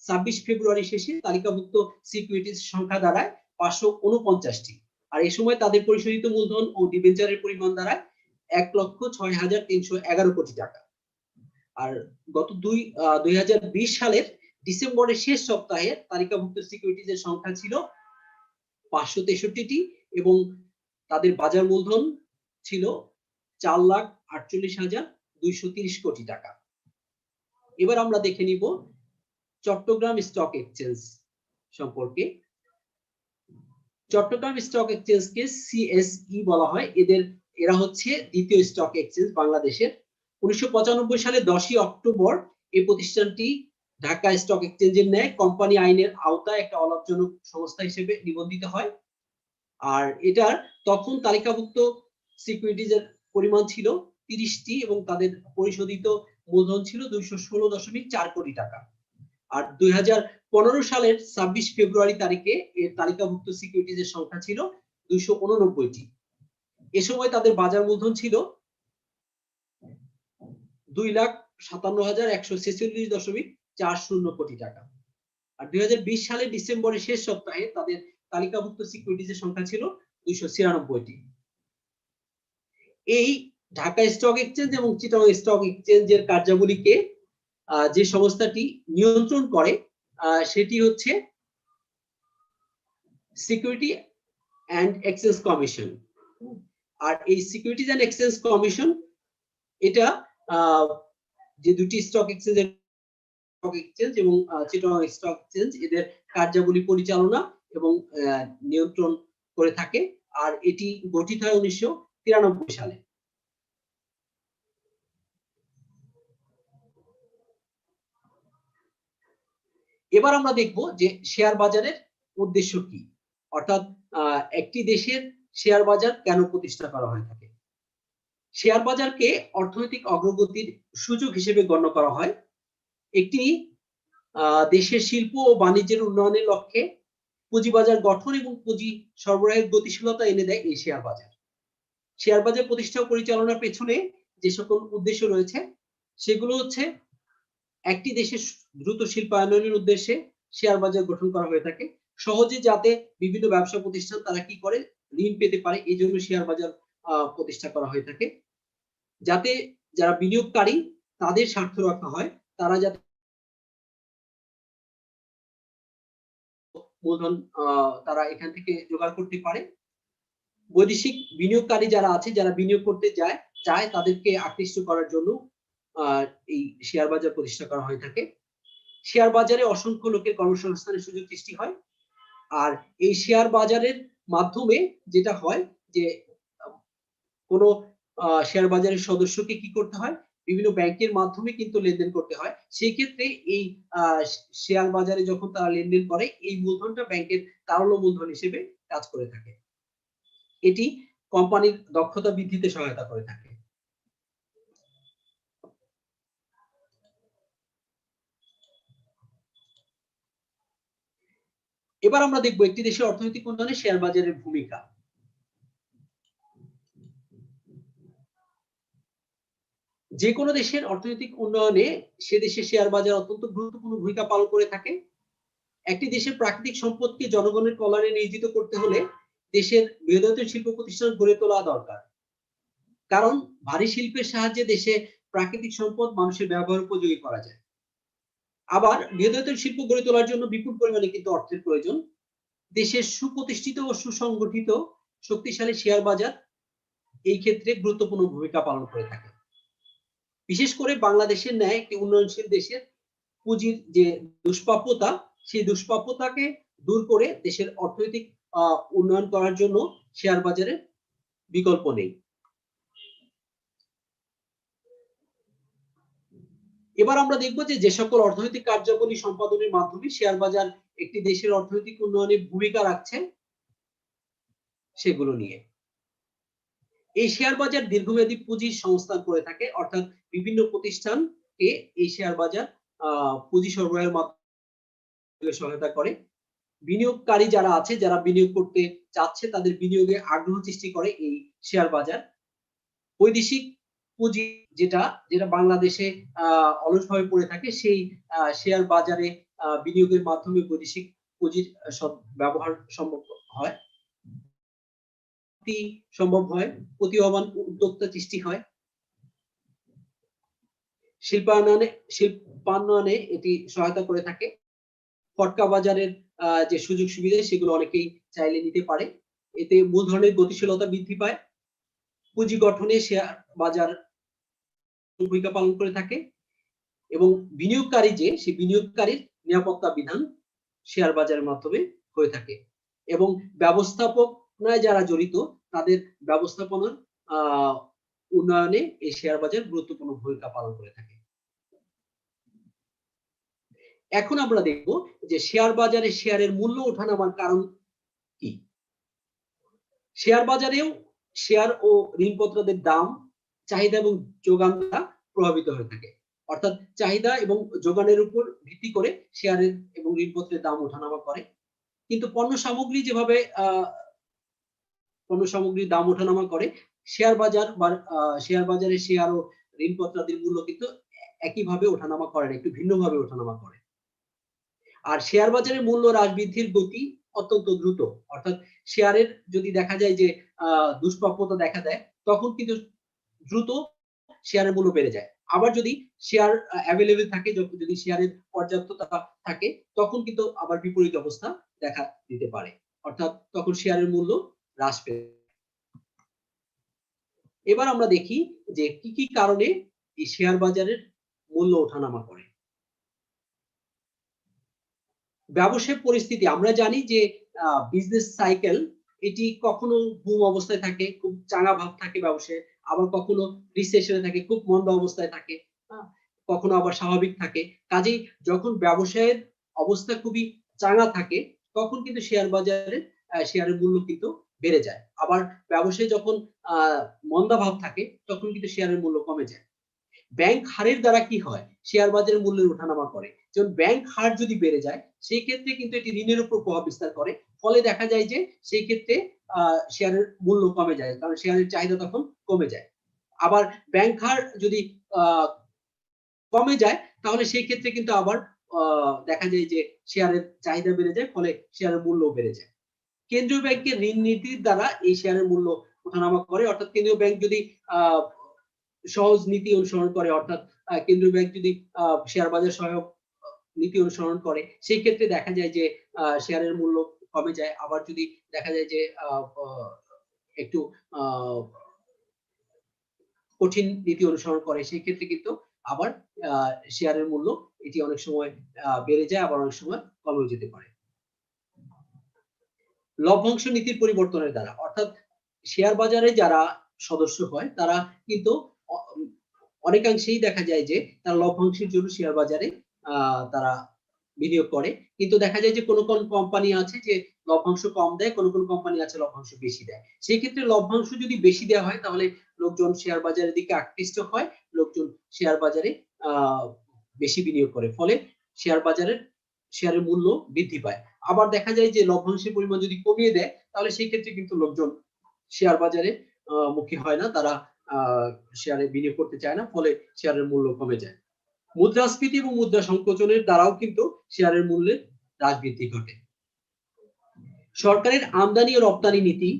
26 ফেব্রুয়ারি শেষে তালিকাভুক্ত সিকিউরিটিজ সংখ্যা দাঁড়ায় 549টি। আর এই সময় তাদের পরিশোধিত মূলধন ও ডিবেঞ্চারের পরিমাণ দাঁড়ায় 1,06,311 কোটি টাকা। আর গত 2020 সালের ডিসেম্বরের শেষ সপ্তাহে তালিকাভুক্ত সিকিউরিটিজের সংখ্যা ছিল 563টি এবং তাদের বাজার মূলধন ছিল 4,48,230 কোটি টাকা। এবার আমরা দেখে নিব চট্টগ্রাম স্টক এক্সচেঞ্জ সম্পর্কে। চট্টগ্রাম স্টক এক্সচেঞ্জকে সিএসই বলা হয়। এরা হচ্ছে দ্বিতীয় স্টক এক্সচেঞ্জ বাংলাদেশের। 1995 সালে 10ই অক্টোবর এই প্রতিষ্ঠানটি ঢাকা স্টক এক্সচেঞ্জের ন্যায় কোম্পানি আইনের আওতায় একটা অলাভজনক সংস্থা হিসেবে নিবন্ধিত হয়। আর এটার তখন তালিকাভুক্ত সিকিউরিটিজের পরিমাণ ছিল 30টি এবং তাদের পরিশোধিত মূলধন ছিল 216.4 কোটি টাকা। আর 2015 সালের 26 ফেব্রুয়ারি তারিখে এর তালিকাভুক্ত সিকিউরিটিজের সংখ্যা ছিল 289টি। এ সময় তাদের বাজার মূলধন ছিল 2,57,146.40 কোটি টাকা। আর 2020 সালের ডিসেম্বরের শেষ সপ্তাহে তাদের তালিকাভুক্ত সিকিউরিটিজের সংখ্যা ছিল 296টি। এই ঢাকা স্টক এক্সচেঞ্জ এবং চিটাগং স্টক এক্সচেঞ্জের কার্যাবলীকে যে সংস্থাটি নিয়ন্ত্রণ করে সেটি হচ্ছে সিকিউরিটি অ্যান্ড এক্সচেঞ্জ কমিশন। আর এই সিকিউরিটিজ অ্যান্ড এক্সচেঞ্জ কমিশন এটা যে দুটি স্টক এক্সচেঞ্জ এবং চিটাগং স্টক এক্সচেঞ্জ এদের কার্যাবলী পরিচালনা এবং নিয়ন্ত্রণ করে থাকে। আর এটি গঠিত হয় 1993 সালে। এবার আমরা দেখব যে শেয়ার বাজারের উদ্দেশ্য কি, অর্থাৎ একটি দেশের শেয়ার বাজার কেন প্রতিষ্ঠা করা হয়ে থাকে। শেয়ার বাজারকে অর্থনৈতিক অগ্রগতির সুযোগ হিসেবে গণ্য করা হয়। একটি দেশের শিল্প ও বাণিজ্যের উন্নয়নের লক্ষ্যে পুঁজিবাজার গঠন এবং পুঁজি সরবরাহের গতিশীলতা এনে দেয় এই শেয়ার বাজার। শেয়ার বাজার প্রতিষ্ঠা ও পরিচালনার পেছনে যে সকল উদ্দেশ্য রয়েছে সেগুলো হচ্ছে একটি দেশের দ্রুত শিল্পায়নের উদ্দেশ্যে শেয়ার বাজার গঠন করা হয়ে থাকে। সহজে যাতে বিভিন্ন ব্যবসা প্রতিষ্ঠান তারা কি করে ঋণ পেতে পারে, এই জন্য শেয়ার বাজার প্রতিষ্ঠা করা হয়ে থাকে। যাতে যারা বিনিয়োগকারী তাদের স্বার্থ রক্ষা হয়, তারা যাতে মূলধন তারা এখান থেকে জোগাড় করতে পারে। বৈদেশিক বিনিয়োগকারী যারা আছে, যারা বিনিয়োগ করতে চায় তাদেরকে আকৃষ্ট করার জন্য এই শেয়ার বাজার প্রতিষ্ঠা করা হয়ে থাকে। শেয়ার বাজারে অসংখ্য লোকের কর্মসংস্থানের সুযোগ সৃষ্টি হয়। আর এই শেয়ার বাজারের মাধ্যমে যেটা হয় যে কোনো শেয়ার বাজারের সদস্যকে কি করতে হয়, বিভিন্ন ব্যাংকের মাধ্যমে কিন্তু লেনদেন করতে হয়। সেই ক্ষেত্রে এই শেয়ার বাজারে যখন তারা লেনদেন করে এই মূলধনটা ব্যাংকের তারল্য মূলধন হিসেবে কাজ করে থাকে। এটি কোম্পানির দক্ষতা বৃদ্ধিতে সহায়তা করে থাকে। এবার আমরা দেখব একটি দেশের অর্থনৈতিক উন্নয়নে শেয়ার বাজারের ভূমিকা। যে কোনো দেশের অর্থনৈতিক উন্নয়নে সে দেশের শেয়ার বাজার অত্যন্ত গুরুত্বপূর্ণ ভূমিকা পালন করে থাকে। একটি দেশের প্রাকৃতিক সম্পদকে জনগণের কল্যাণে নিয়োজিত করতে হলে দেশের বৃহৎ শিল্প প্রতিষ্ঠান গড়ে তোলা দরকার। কারণ ভারী শিল্পের সাহায্যে দেশে প্রাকৃতিক সম্পদ মানুষের ব্যবহার উপযোগী করা যায়। আবার বৃহৎ শিল্প গড়ে তোলার জন্য বিপুল পরিমাণে কিন্তু অর্থের প্রয়োজন। দেশের সুপ্রতিষ্ঠিত ও সুসংগঠিত শক্তিশালী শেয়ার বাজার এই ক্ষেত্রে গুরুত্বপূর্ণ ভূমিকা পালন করে থাকে। বিশেষ করে বাংলাদেশের ন্যায় একটি উন্নয়নশীল দেশের পুঁজির যে দুষ্প্রাপ্যতা, সেই দুষ্প্রাপ্যতাকে দূর করে দেশের অর্থনৈতিক উন্নয়ন করার জন্য শেয়ার বাজারের বিকল্প নেই। এবার আমরা দেখব যে সকল অর্থনৈতিক কার্যাবলী সম্পাদনের মাধ্যমে শেয়ার বাজার একটি দেশের অর্থনৈতিক উন্নয়নে ভূমিকা রাখছে সেগুলো নিয়ে। এই শেয়ার বাজার দীর্ঘমেয়াদী পুঁজির সংস্থান করে থাকে, অর্থাৎ বিভিন্ন প্রতিষ্ঠানকে এই শেয়ার বাজার পুঁজি সরবরাহের মাধ্যমে সহায়তা করে। বিনিয়োগকারী যারা আছে, যারা বিনিয়োগ করতে চাচ্ছে, তাদের বিনিয়োগে আগ্রহ সৃষ্টি করে এই শেয়ার বাজার। বৈদেশিক পুঁজি যেটা বাংলাদেশে অলসভাবে পড়ে থাকে, সেই শেয়ার বাজারে বিনিয়োগের মাধ্যমে বৈদেশিক পুঁজির ব্যবহার সম্ভব হয়, প্রতিভাবান উদ্যোক্তা সৃষ্টি হয়। শিল্পায়নে এটি সহায়তা করে থাকে। ফটকা বাজারের যে সুযোগ সুবিধা, সেগুলো অনেকেই চাইলে নিতে পারে। এতে মূলধনের গতিশীলতা বৃদ্ধি পায়। পুঁজি গঠনে শেয়ার বাজার ভূমিকা পালন করে থাকে এবং সেই বিনিয়োগকারীর নিরাপত্তা বিধান শেয়ার বাজারের মাধ্যমে হয়ে থাকে এবং ব্যবস্থাপনায় যারা জড়িত, তাদের ব্যবস্থাপনার উন্নয়নে এই শেয়ার বাজার গুরুত্বপূর্ণ ভূমিকা পালন করে থাকে। এখন আমরা দেখব যে শেয়ার বাজারে শেয়ারের মূল্য ওঠানামার কারণ কি। শেয়ার বাজারেও শেয়ার ও ঋণপত্রের দাম, চাহিদা এবং যোগান দ্বারা প্রভাবিত হয়ে থাকে। অর্থাৎ চাহিদা এবং যোগানের উপর ভিত্তি করে শেয়ারের এবং ঋণপত্রের দাম ওঠানামা করে। কিন্তু পণ্য সামগ্রীর দাম ওঠানামা করে, শেয়ার বাজারে শেয়ার ও ঋণপত্রাদির মূল্য কিন্তু একইভাবে ওঠানামা করে না, একটু ভিন্নভাবে ওঠানামা করে। আর শেয়ার বাজারের মূল্য হ্রাস বৃদ্ধির গতি অত্যন্ত দ্রুত। অর্থাৎ শেয়ারের যদি দেখা যায় যে দুষ্প্রাপ্যতা দেখা দেয়, তখন কিন্তু দ্রুত শেয়ারের মূল্য বেড়ে যায়। আবার যদি শেয়ার অ্যাভেলেবল থাকে, যদি শেয়ারের পর্যাপ্ততা থাকে, তখন কিন্তু আবার বিপরীত অবস্থা দেখা দিতে পারে, অর্থাৎ তখন শেয়ারের মূল্য হ্রাস পেয়ে। এবার আমরা দেখি যে কি কি কারণে এই শেয়ার বাজারের মূল্য ওঠানামা করে। ব্যবসায় পরিস্থিতি, আমরা জানি যে বিজনেস সাইকেল এটি কখনো বুম অবস্থায় থাকে, খুব চাঙ্গা ভাব থাকে ব্যবসায়, আবার কখনো রিসেশনে থাকে, খুব মন্দ অবস্থায় থাকে, কখনো আবার স্বাভাবিক থাকে। কাজেই যখন ব্যবসায়ের অবস্থা খুবই চাঙ্গা থাকে, তখন কিন্তু শেয়ার বাজারে শেয়ারের মূল্য কিন্তু বেড়ে যায়। আবার ব্যবসায় যখন মন্দা ভাব থাকে, তখন কিন্তু শেয়ারের মূল্য কমে যায়। ব্যাংক হারের দ্বারা কি হয়, শেয়ার বাজারের মূল্যের ওঠানামা করে। যেমন ব্যাংক হার যদি বেড়ে যায়, সেই ক্ষেত্রে কিন্তু এটি ঋণের উপর প্রভাব বিস্তার করে। ফলে দেখা যায় যে সেই ক্ষেত্রে শেয়ারের মূল্য কমে যায়, কারণ শেয়ারের চাহিদা তখন কমে যায়। আবার ব্যাংক হার যদি কমে যায়, তাহলে সেই ক্ষেত্রে কিন্তু আবার দেখা যায় যে শেয়ারের চাহিদা বেড়ে যায়, ফলে শেয়ারের মূল্য বেড়ে যায়। কেন্দ্রীয় ব্যাংকের ঋণ নীতির দ্বারা এই শেয়ারের মূল্য ওঠানামা করে। অর্থাৎ কেন্দ্রীয় ব্যাংক যদি সহজ নীতি অনুসরণ করে, অর্থাৎ কেন্দ্রীয় ব্যাংক যদি শেয়ার বাজার সহায়ক নীতি অনুসরণ করে, সেই ক্ষেত্রে দেখা যায় যে শেয়ারের মূল্য কমে যায়। আবার যদি দেখা যায় যে একটু কঠিন নীতি অনুসরণ করে, সেই ক্ষেত্রে কিন্তু আবার শেয়ারের মূল্য এটি অনেক সময় বেড়ে যায়, আবার অনেক সময় কমেও যেতে পারে। লভ্যাংশ নীতির পরিবর্তনের দ্বারা, অর্থাৎ শেয়ার বাজারে যারা সদস্য হয়, তারা কিন্তু অনেকাংশেই দেখা যায় যে তারা লভ্যাংশের জন্য শেয়ার বাজারে তারা বিনিয়োগ করে। কিন্তু দেখা যায় যে কোন কোন কোম্পানি আছে যে লভ্যাংশ কম দেয়, কোন কোন কোম্পানি আছে লভ্যাংশ বেশি দেয়। সেই ক্ষেত্রে লভ্যাংশ যদি বেশি দেওয়া হয়, তাহলে লোকজন শেয়ার বাজারের দিকে আকৃষ্ট হয়, লোকজন শেয়ার বাজারে বেশি বিনিয়োগ করে, ফলে শেয়ারের মূল্য বৃদ্ধি পায়। আবার দেখা যায় যে লভ্যাংশের পরিমাণ যদি কমিয়ে দেয়, তাহলে সেই ক্ষেত্রে কিন্তু লোকজন শেয়ার বাজারে মুখী হয় না, তারা শেয়ারে বিনিয়োগ করতে চায় না, ফলে শেয়ারের মূল্য কমে যায়। মুদ্রাস্ফীতি এবং মুদ্রা সংকোচনের দ্বারাও কিন্তু শেয়ারের মূল্যে হ্রাস বৃদ্ধি ঘটে। সরকারের আমদানি ও রপ্তানি নীতি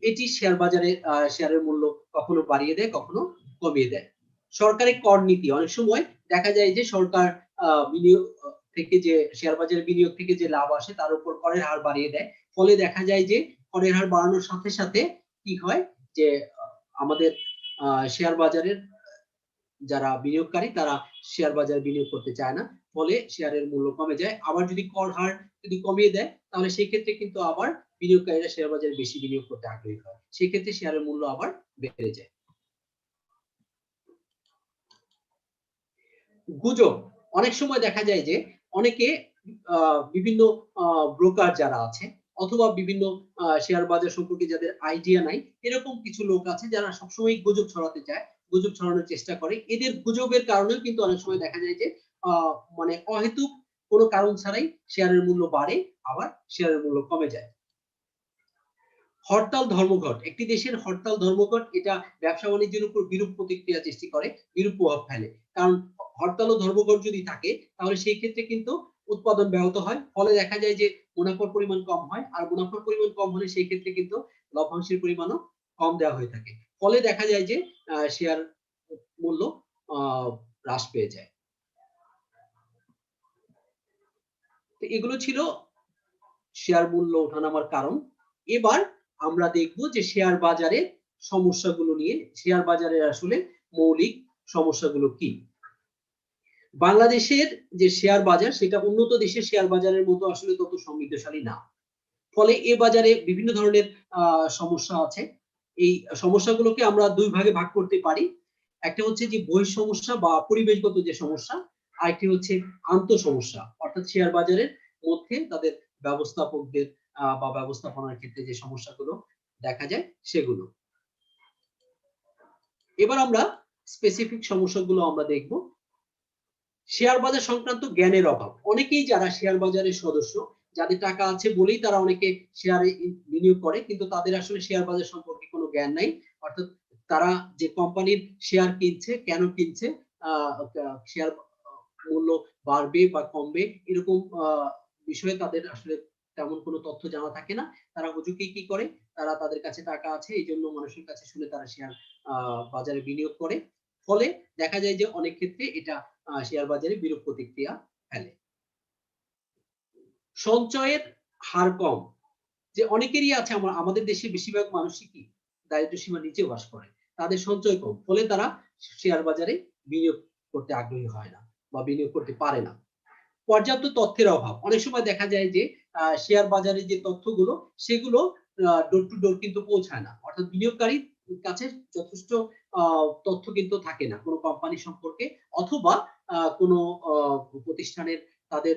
এটি শেয়ার বাজারে শেয়ারের মূল্য কখনো বাড়িয়ে দেয়, কখনো কমিয়ে দেয়। সরকারের কর নীতি অনেক সময় দেখা যায় যে সরকার বিনিয়োগ থেকে যে শেয়ার বাজারে বিনিয়োগ থেকে যে লাভ আসে তার উপর করের হার বাড়িয়ে দেয়, ফলে দেখা যায় যে করের হার বাড়ানোর সাথে সাথে কি হয় যে আমাদের শেয়ার বাজারের যারা বিনিয়োগকারী তারা শেয়ার বাজারে বিনিয়োগ করতে চায় না, ফলে শেয়ারের মূল্য কমে যায়। আবার যদি কর হার যদি কমিয়ে দেয় তাহলে সেই ক্ষেত্রে কিন্তু আবার বিনিয়োগকারীরা শেয়ার বাজারে বেশি বিনিয়োগ করতে আগ্রহী হয়, সেই ক্ষেত্রে শেয়ারের মূল্য আবার বেড়ে যায়। গুজব অনেক সময় দেখা যায় যে অনেকে বিভিন্ন ব্রোকার যারা আছে অথবা বিভিন্ন শেয়ার বাজার সম্পর্কে যাদের আইডিয়া নাই, এরকম কিছু লোক আছে যারা সবসময় গুজব ছড়াতে চায়, গুজব ছড়ানোর চেষ্টা করে। এদের গুজবের কারণেও কিন্তু অনেক সময় দেখা যায় যে মানে অহেতুক কোনো কারণ ছাড়াই শেয়ারের মূল্য বাড়ে, আবার শেয়ারের মূল্য কমে যায়। হরতাল ধর্মঘট, একটি দেশের হরতাল ধর্মঘট এটা ব্যবসা বাণিজ্যের উপর বিরূপ প্রতিক্রিয়া সৃষ্টি করে, বিরূপ প্রভাব ফেলে। কারণ হরতাল ও ধর্মঘট যদি থাকে তাহলে সেই ক্ষেত্রে কিন্তু উৎপাদন ব্যাহত হয়, ফলে দেখা যায় যে মুনাফার পরিমাণ কম হয়, আর মুনাফার পরিমাণ কম হলে সেই ক্ষেত্রে কিন্তু লভ্যাংশের পরিমাণও কম দেওয়া হয়ে থাকে, ফলে দেখা যায় যে শেয়ার মূল্য হ্রাস পেয়ে যায়। তো এগুলো ছিল শেয়ার মূল্য ওঠানামার কারণ। এবার আমরা দেখব যে শেয়ার বাজারের সমস্যাগুলো নিয়ে, শেয়ার বাজারের আসলে মৌলিক সমস্যাগুলো কি। বাংলাদেশের যে শেয়ার বাজার সেটা উন্নত দেশের শেয়ার বাজারের মতো আসলে তত সমৃদ্ধশালী না, ফলে এ বাজারে বিভিন্ন ধরনের সমস্যা আছে। এই সমস্যাগুলোকে আমরা দুই ভাগে ভাগ করতে পারি। একটা হচ্ছে যে বহিঃ সমস্যা বা পরিবেশগত যে সমস্যা, আরেকটি হচ্ছে আন্তঃ সমস্যা, অর্থাৎ শেয়ার বাজারের মধ্যে তাদের ব্যবস্থাপকদের বা ব্যবস্থাপনার ক্ষেত্রে যে সমস্যাগুলো দেখা যায় সেগুলো। এবার আমরা স্পেসিফিক সমস্যাগুলো আমরা দেখব। শেয়ার বাজার সংক্রান্ত জ্ঞানের অভাব, অনেকেই যারা শেয়ার বাজারের সদস্য, যাদের টাকা আছে বলেই তারা অনেকে শেয়ারে বিনিয়োগ করে, কিন্তু তাদের আসলে শেয়ার বাজার সম্পর্কে কোনো জ্ঞান নাই। অর্থাৎ তারা যে কোম্পানির শেয়ার কিনছে, কেন কিনছে, শেয়ার মূল্য বাড়বে বা কমবে এরকম বিষয়ে তাদের আসলে তেমন কোনো তথ্য জানা থাকে না। তারা হুজুকে কি করে, তারা তাদের কাছে টাকা আছে এই জন্য মানুষের কাছে শুনে তারা শেয়ার বাজারে বিনিয়োগ করে, ফলে দেখা যায় যে অনেক ক্ষেত্রে এটা শেয়ার বাজারে বিরূপ প্রতিক্রিয়া ফেলে। সঞ্চয়ের হার কম, যে অনেকেরই আছে, আমাদের দেশে বেশিরভাগ মানুষই কি দারিদ্র সীমার নিচে বাস করে, তাদের সঞ্চয় কম, ফলে তারা শেয়ার বাজারে বিনিয়োগ করতে আগ্রহী হয় না বা বিনিয়োগ করতে পারে না। পর্যাপ্ত তথ্যের অভাব, অনেক সময় দেখা যায় যে শেয়ার বাজারে যে তথ্যগুলো সেগুলো ডোর টু ডোর কিন্তু পৌঁছায় না, অর্থাৎ বিনিয়োগকারীর কাছে যথেষ্ট তথ্য কিন্তু থাকে না কোনো কোম্পানি সম্পর্কে, অথবা কোনো প্রতিষ্ঠানের তাদের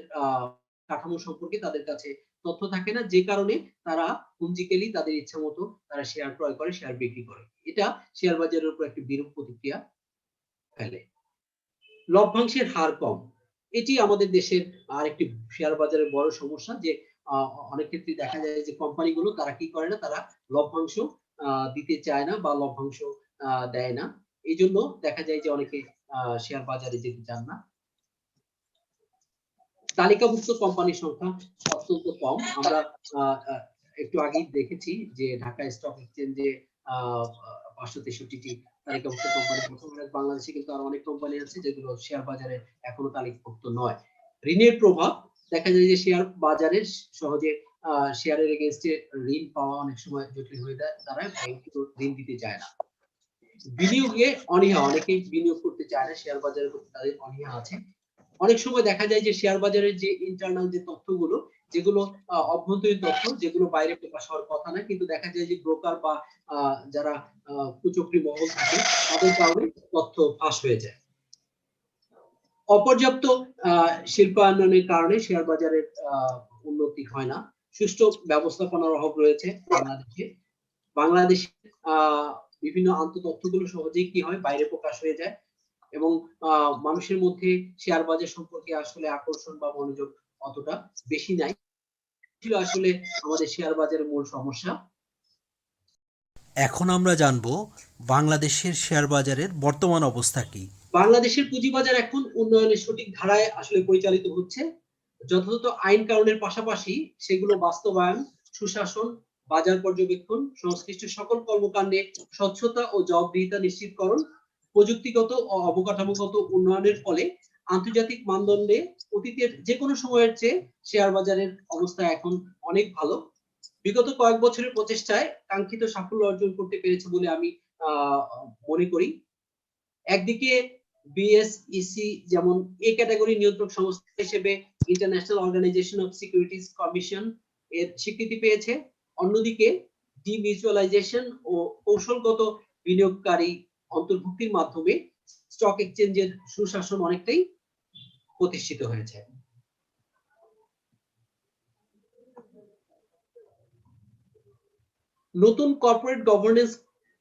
কাঠামো সম্পর্কে তাদের কাছে তথ্য থাকে না, যে কারণে তারা পুঞ্জিকেলি তাদের ইচ্ছা মতো তারা শেয়ার ক্রয় করে, শেয়ার বিক্রি করে, এটা শেয়ার বাজারের উপর একটি বিরূপ প্রতিক্রিয়া ফেলে। লভ্যাংশের হার কম, এটি আমাদের দেশের আরেকটি শেয়ার বাজারের বড় সমস্যা, যে অনেক ক্ষেত্রে দেখা যায় যে কোম্পানিগুলো তারা কি করে না, তারা লভ্যাংশ দিতে চায় না বা লভ্যাংশ দেয় না, এই জন্য দেখা যায় যে অনেকে শেয়ার বাজারে যেতে চান না। তালিকাভুক্ত কোম্পানির সংখ্যা অত্যন্ত কম, আমরা একটু আগেই দেখেছি যে ঢাকা স্টক এক্সচেঞ্জে 563টি তালিকাভুক্ত কোম্পানি, বাংলাদেশে কিন্তু আরো অনেক কোম্পানি আছে যেগুলো শেয়ার বাজারে এখনো তালিকাভুক্ত নয়। ঋণের প্রভাব, দেখা যায় যে শেয়ার বাজারে সহজে শেয়ারের এগেইনস্টে ঋণ পাওয়া অনেক সময় জটিল হয়ে দাঁড়ায়, ব্যাংক কিন্তু ঋণ দিতে চায় না। বিনিয়োগে অনীহা, অনেকেই বিনিয়োগ করতে চায় না, শেয়ার বাজারের প্রতি তাদের অনীহা আছে। অনেক সময় দেখা যায় যে শেয়ার বাজারের যে ইন্টারনাল যে তথ্যগুলো, যেগুলো অভ্যন্তরীণ তথ্য, যেগুলো বাইরে প্রকাশ হওয়ার কথা না, কিন্তু দেখা যায় যে ব্রোকার বা যারা কুচক্রী মহল থাকে তাদের কারণে তথ্য ফাঁস হয়ে যায়। অপর্যাপ্ত শিল্পায়নের কারণে শেয়ার বাজারের উন্নতি হয় না। সুষ্ঠু ব্যবস্থাপনার অভাব রয়েছে বাংলাদেশে। বাংলাদেশে বিভিন্ন আন্তঃতথ্যগুলো সহজেই কি হয়, বাইরে প্রকাশ হয়ে যায়, এবং মানুষের মধ্যে শেয়ার বাজার সম্পর্কে আসলে আকর্ষণ বা মনোযোগ অতটা বেশি নাই, ছিল আসলে আমাদের শেয়ার বাজারের মূল সমস্যা। এখন আমরা জানব বাংলাদেশের শেয়ার বাজারের বর্তমান অবস্থা কি। বাংলাদেশের পুঁজিবাজার এখন উন্নয়নের সঠিক ধারায় আসলে পরিচালিত হচ্ছে। যথাযথ আইন কানুনের পাশাপাশি সেগুলো বাস্তবায়ন, সুশাসন, বাজার পর্যবেক্ষণ, সংশ্লিষ্ট সকল কর্মকাণ্ডে স্বচ্ছতা ও জবাবদিহিতা নিশ্চিতকরণ, প্রযুক্তিগত ও অবকাঠামোগত উন্নয়নের ফলে আন্তর্জাতিক মানদণ্ডে অতীতের যে কোনো সময়ের চেয়ে শেয়ার বাজারের অবস্থা এখন অনেক ভালো। বিগত কয়েক বছরের প্রচেষ্টায় কাঙ্ক্ষিত সাফল্য অর্জন করতে পেরেছে বলে আমি মনে করি। একদিকে বিএসইসি যেমন এ ক্যাটাগরি নিয়ন্ত্রক সংস্থা হিসেবে international organization of securities commission এর স্বীকৃতি পেয়েছে, অন্যদিকে ডিমিউচুয়ালাইজেশন ও কৌশলগত বিনিয়োগকারী অন্তর্ভুক্তির মাধ্যমে স্টক এক্সচেঞ্জের সুশাসন অনেকটাই প্রতিষ্ঠিত হয়েছে। নতুন কর্পোরেট গভর্নেন্স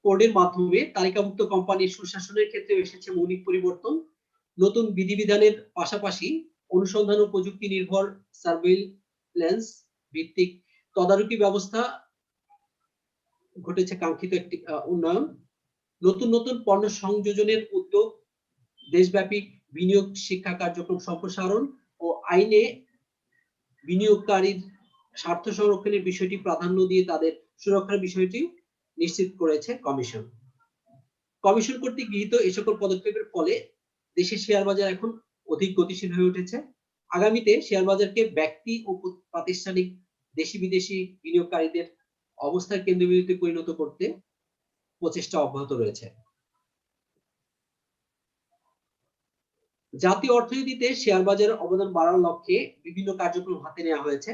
কোডের মাধ্যমে তালিকাভুক্ত কোম্পানির সুশাসনের ক্ষেত্রে এসেছে মৌলিক পরিবর্তন। নতুন বিধিবিধানের পাশাপাশি অনুসন্ধান ও প্রযুক্তি নির্ভর সার্ভেইল্যান্স ভিত্তিক তদারকি ব্যবস্থা ঘটেছে কাঙ্ক্ষিত একটি উন্নয়ন। নতুন নতুন পণ্য সংযোজনের উদ্যোগ, দেশব্যাপী বিনিয়োগ শিক্ষা কার্যক্রম সম্প্রসারণ ও আইনে বিনিয়োগকারীর স্বার্থ সংরক্ষণের বিষয়টি প্রাধান্য দিয়ে তাদের সুরক্ষার বিষয়টি নিশ্চিত করেছে কমিশন। কমিশন কর্তৃক গৃহীত এই সকল পদক্ষেপের ফলে দেশের শেয়ার বাজার এখন অধিক গতিশীল হয়ে উঠেছে। আগামীতে শেয়ার বাজারকে ব্যক্তি ও প্রাতিষ্ঠানিক দেশি বিদেশি বিনিয়োগকারীদের অবস্থার কেন্দ্রবিন্দুতে পরিণত করতে প্রচেষ্টা অব্যাহত রয়েছে। জাতীয় অর্থনীতিতে শেয়ার বাজারের অবদান বাড়ানোর লক্ষ্যে বিভিন্ন কার্যক্রম হাতে নেওয়া হয়েছে।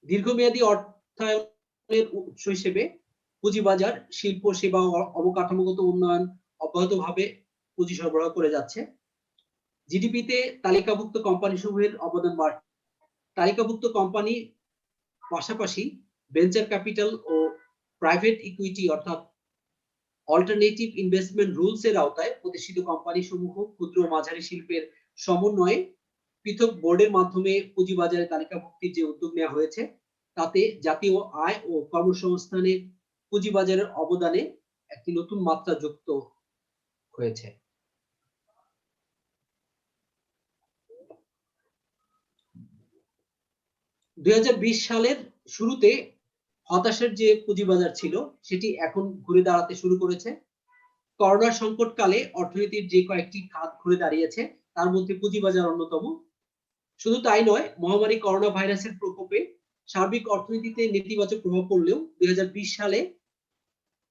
দীর্ঘমেয়াদী অর্থায়নের উৎস হিসেবে পুঁজিবাজার, শিল্প, সেবা ও অবকাঠামোগত উন্নয়ন অব্যাহতভাবে পুঁজি সরবরাহ করে যাচ্ছে। জিডিপিতে তালিকাভুক্ত কোম্পানি সমূহের অবদান বাড়ছে। তালিকাভুক্ত কোম্পানি পাশাপাশি ভেঞ্চার ক্যাপিটাল ও প্রাইভেট ইকুইটি অর্থাৎ অল্টারনেটিভ ইনভেস্টমেন্ট রুলস এর আওতায় প্রতিষ্ঠিত কোম্পানি সমূহ ক্ষুদ্র ও মাঝারি শিল্পের সমন্বয়ে পৃথক বোর্ডের মাধ্যমে পুঁজিবাজারে তালিকাভুক্তির যে উদ্যোগ নেওয়া হয়েছে তাতে জাতীয় আয় ও কর্মসংস্থানের পুঁজিবাজারের অবদানে একটি নতুন মাত্রা যুক্ত হয়েছে। দুই সালের শুরুতে হতাশার যে পুঁজিবাজার ছিল সেটি এখন ঘুরে দাঁড়াতে শুরু করেছে। করোনা সংকটকালে অর্থনীতির যে কয়েকটি খাত ঘুরে দাঁড়িয়েছে তার মধ্যে পুঁজিবাজার অন্যতম। শুধু তাই নয়, মহামারী করোনা ভাইরাসের প্রকোপে সার্বিক অর্থনীতিতে নেতিবাচক প্রভাব পড়লেও 2020 সালে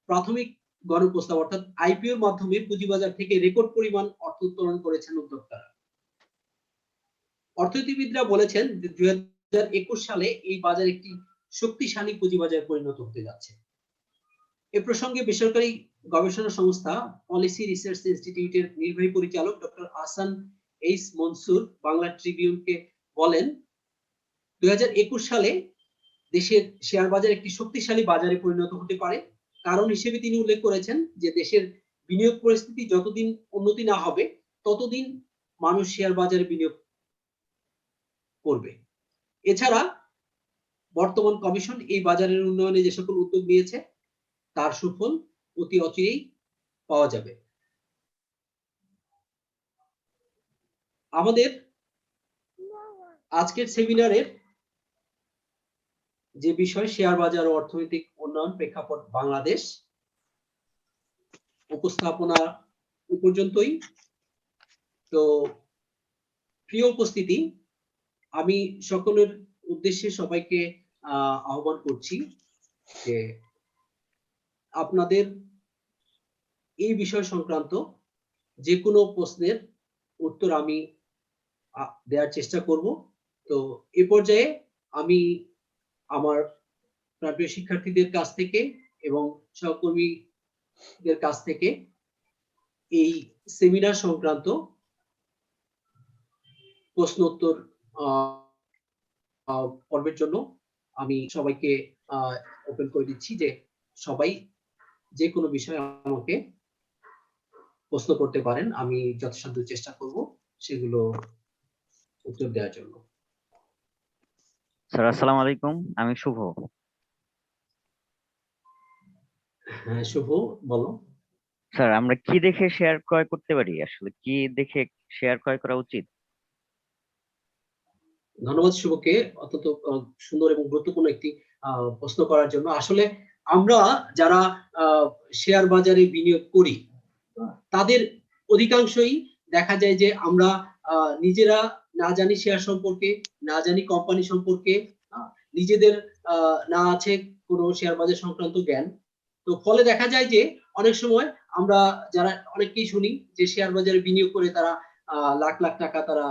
প্রাথমিক গণপ্রস্তাব অর্থাৎ আইপিওর মাধ্যমে পুঁজিবাজার থেকে রেকর্ড পরিমাণ অর্থ উত্তোলন করেছেন উদ্যোক্তারা। অর্থনীতিবিদরা বলেছেন যে 2021 সালে এই বাজার একটি শক্তিশালী পুঁজিবাজারে পরিণত হতে যাচ্ছে। এ প্রসঙ্গে বেসরকারি গবেষণা সংস্থা পলিসি রিসার্চ ইনস্টিটিউটের নির্বাহী পরিচালক ডক্টর আহসান এইস মনসুর বাংলা ট্রিবিউনকে বলেন, 2021 সালে দেশের শেয়ার বাজার একটি শক্তিশালী বাজারে পরিণত হতে পারে। কারণ হিসেবে তিনি উল্লেখ করেছেন যে দেশের বিনিয়োগ পরিস্থিতি যতদিন উন্নতি না হবে ততদিন মানুষ শেয়ার বাজারে বিনিয়োগ করবে। এছাড়া বর্তমান কমিশন এই বাজারের উন্নয়নে যে সকল উদ্যোগ নিয়েছে তার সুফল অতি অচিরেই পাওয়া যাবে। আমাদের আজকের সেমিনারের যে বিষয় শেয়ার বাজার ও অর্থনৈতিক উন্নয়ন প্রেক্ষাপট বাংলাদেশ, উপস্থাপনা এ পর্যন্তই। তো প্রিয় উপস্থিতি, আমি সকলের উদ্দেশ্যে সবাইকে আহ্বান করছি যে আপনাদের এই বিষয় সংক্রান্ত যে কোনো প্রশ্নের উত্তর আমি দেওয়ার চেষ্টা করব। তো এ পর্যায়ে আমি আমার প্রিয় শিক্ষার্থীদের কাছ থেকে এবং সহকর্মীদের কাছ থেকে এই সেমিনার সংক্রান্ত প্রশ্ন উত্তর পর্বের জন্য আমি সবাইকে ওপেন করে দিচ্ছি যে সবাই যে কোনো বিষয়ে আমাকে প্রশ্ন করতে পারেন। আমি যথাসাধ্য চেষ্টা করব সেগুলো উত্তর দেওয়ার জন্য। স্যার আসসালামু আলাইকুম, আমি শুভ। হ্যাঁ, শুভ, বলো। স্যার আমরা কি দেখে শেয়ার ক্রয় করতে পারি, আসলে কি দেখে শেয়ার ক্রয় করা উচিত? ধন্যবাদ শুভকে অত্যন্ত সুন্দর এবং গুরুত্বপূর্ণ একটি প্রশ্ন করার জন্য। আসলে আমরা যারা শেয়ার বাজারে বিনিয়োগ করি, তাদের অধিকাংশই দেখা যায় যে আমরা নিজেরা না জানি শেয়ার সম্পর্কে, না জানি কোম্পানি সম্পর্কে, নিজেদের না আছে কোনো শেয়ার বাজার সংক্রান্ত জ্ঞান। তো ফলে দেখা যায় যে অনেক সময় আমরা যারা অনেককেই শুনি যে শেয়ার বাজারে বিনিয়োগ করে তারা লাখ লাখ টাকা তারা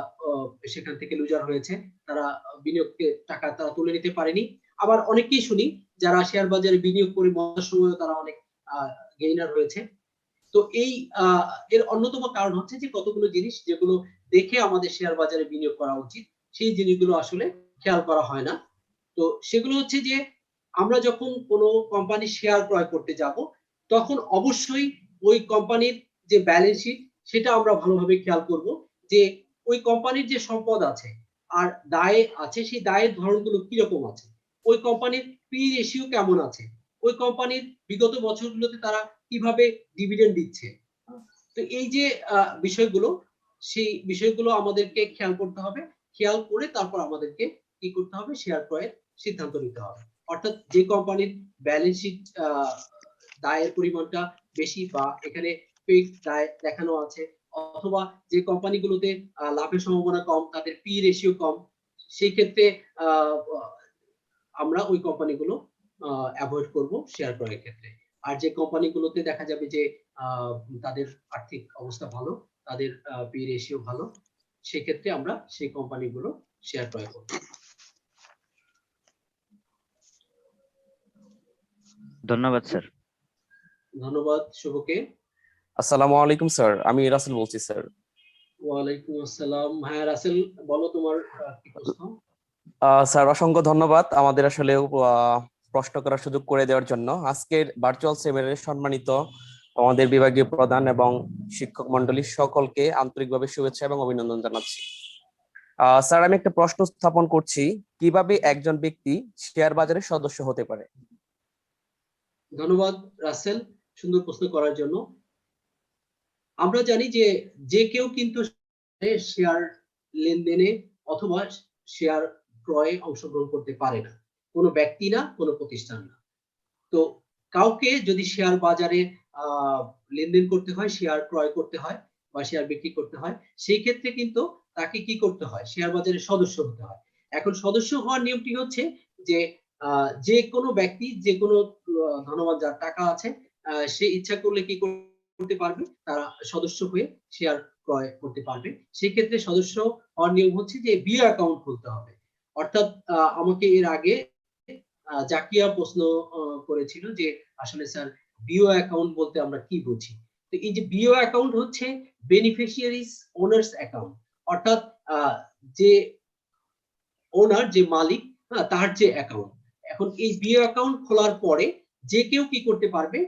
সেখান থেকে লুজার হয়েছে, তারা বিনিয়োগকে টাকা তারা তুলে নিতে পারেনি। আবার অনেককেই শুনি যারা শেয়ার বাজারে বিনিয়োগ করে মন্দার সময় তারা অনেক গেইনার হয়েছে। তো এই এর অন্যতম কারণ হচ্ছে যে কতগুলো জিনিস যেগুলো দেখে আমাদের শেয়ার বাজারে বিনিয়োগ করা উচিত, সেই জিনিসগুলো আসলে খেয়াল করা হয় না। তো সেগুলো হচ্ছে যে আমরা যখন কোনো কোম্পানির শেয়ার ক্রয় করতে যাব, তখন অবশ্যই ওই কোম্পানির যে ব্যালেন্স শিট সেটা আমরা ভালোভাবে খেয়াল করব যে ওই কোম্পানির যে সম্পদ আছে আর দায় আছে, সেই দায়ের ধরনগুলো কিরকম আছে, ওই কোম্পানির পি রেশিও কেমন আছে, ওই কোম্পানির বিগত বছরগুলোতে তারা কিভাবে ডিভিডেন্ড দিচ্ছে। তো এই যে বিষয়গুলো, সেই বিষয়গুলো আমাদেরকে খেয়াল করতে হবে। খেয়াল করে তারপর আমাদেরকে কি করতে হবে, শেয়ার ক্রয়ের সিদ্ধান্ত নিতে হবে। অর্থাৎ যে কোম্পানির ব্যালেন্স শিট দায়ের পরিমাণটা বেশি বা এখানে ফেক দায় দেখানো আছে, অথবা যে কোম্পানিগুলোতে লাভের সম্ভাবনা কম, তাদের পি রেশিও কম, সেই ক্ষেত্রে আমরা ওই কোম্পানিগুলো অ্যাভয়েড করব শেয়ার ক্রয়ের ক্ষেত্রে। আর যে কোম্পানিগুলোতে দেখা যাবে যে তাদের আর্থিক অবস্থা ভালো, তাদের পি রেশিও ভালো, সেক্ষেত্রে আমরা সেই কোম্পানিগুলো শেয়ার ক্রয় করব। ধন্যবাদ স্যার। ধন্যবাদ শুভকে। আসসালামু আলাইকুম স্যার, আমি রাসেল বলছি স্যার। ওয়ালাইকুম আসসালাম। হ্যাঁ রাসেল, বলো তোমার কি প্রশ্ন? স্যার অসংখ্য ধন্যবাদ আমাদের আসলে প্রশ্ন করার সুযোগ করে দেওয়ার জন্য। আজকের ভার্চুয়াল সেমিনারে সম্মানিত আমাদের বিভাগীয় প্রধান এবং শিক্ষক মন্ডলী সকলকে আন্তরিকভাবে শুভেচ্ছা এবং অভিনন্দন জানাচ্ছি। স্যার আমি একটা প্রশ্ন উত্থাপন করছি, কিভাবে একজন ব্যক্তি শেয়ার বাজারের সদস্য হতে পারে? ধন্যবাদ রাসেল, সুন্দর প্রশ্ন করার জন্য। আমরা জানি যে যে কেউ কিন্তু শেয়ার লেনদেনে অথবা শেয়ার ক্রয়ে অংশগ্রহণ করতে পারে না, কোনো ব্যক্তি না, কোনো প্রতিষ্ঠান না। তো কাউকে যদি শেয়ার বাজারে লেনদেন করতে হয়, শেয়ার ক্রয় করতে হয় বা শেয়ার বিক্রি করতে হয়, সেই ক্ষেত্রে কিন্তু তাকে কি করতে হয়, শেয়ার বাজারের সদস্য হতে হয়। এখন সদস্য হওয়ার নিয়মটি হচ্ছে যে যে কোনো ব্যক্তি, যে কোনো ধনবান যার টাকা আছে, সে ইচ্ছা করলে কি করতে পারবে, তারা সদস্য হয়ে শেয়ার ক্রয় করতে পারবে। সেই ক্ষেত্রে সদস্য হওয়ার নিয়ম হচ্ছে যে বিও অ্যাকাউন্ট খুলতে হবে। অর্থাৎ আমাকে এর আগে জাকিয়া প্রশ্ন করেছিল যে আসলে স্যার বিও অ্যাকাউন্ট বলতে আমরা কি বুঝি। তো এই যে বিও অ্যাকাউন্ট হচ্ছে বেনিফিশিয়ারিজ ওনার্স অ্যাকাউন্ট, অর্থাৎ যে ওনার, যে মালিক, তার যে অ্যাকাউন্ট। এখন এই বিও অ্যাকাউন্ট খোলার পরে যে কেউ কি করতে পারবে,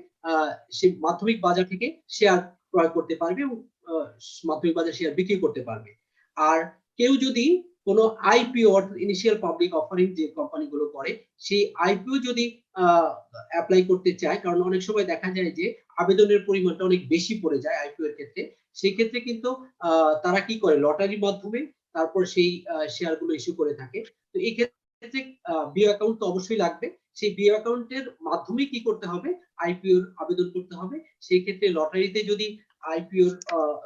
সে মাধ্যমিক বাজার থেকে শেয়ার ক্রয় করতে পারবে এবং মাধ্যমিক বাজার শেয়ার বিক্রি করতে পারবে। আর কেউ যদি কোনো আইপিও অর্থাৎ ইনিশিয়াল পাবলিক অফারিং যে কোম্পানিগুলো করে, সেই আইপিও যদি অ্যাপ্লাই করতে চায়, কারণ অনেক সময় দেখা যায় যে আবেদনের পরিমাণটা অনেক বেশি পড়ে যায় আইপিও এর ক্ষেত্রে, সেই ক্ষেত্রে কিন্তু তারা কি করে, লটারির মাধ্যমে তারপর সেই শেয়ার গুলো ইস্যু করে থাকে। তো এই ক্ষেত্রে বিও অ্যাকাউন্ট তো অবশ্যই লাগবে। সেই বিও অ্যাকাউন্টের মাধ্যমে কি করতে হবে, আইপিও আবেদন করতে হবে। সেই ক্ষেত্রে লটারিতে যদি আইপিও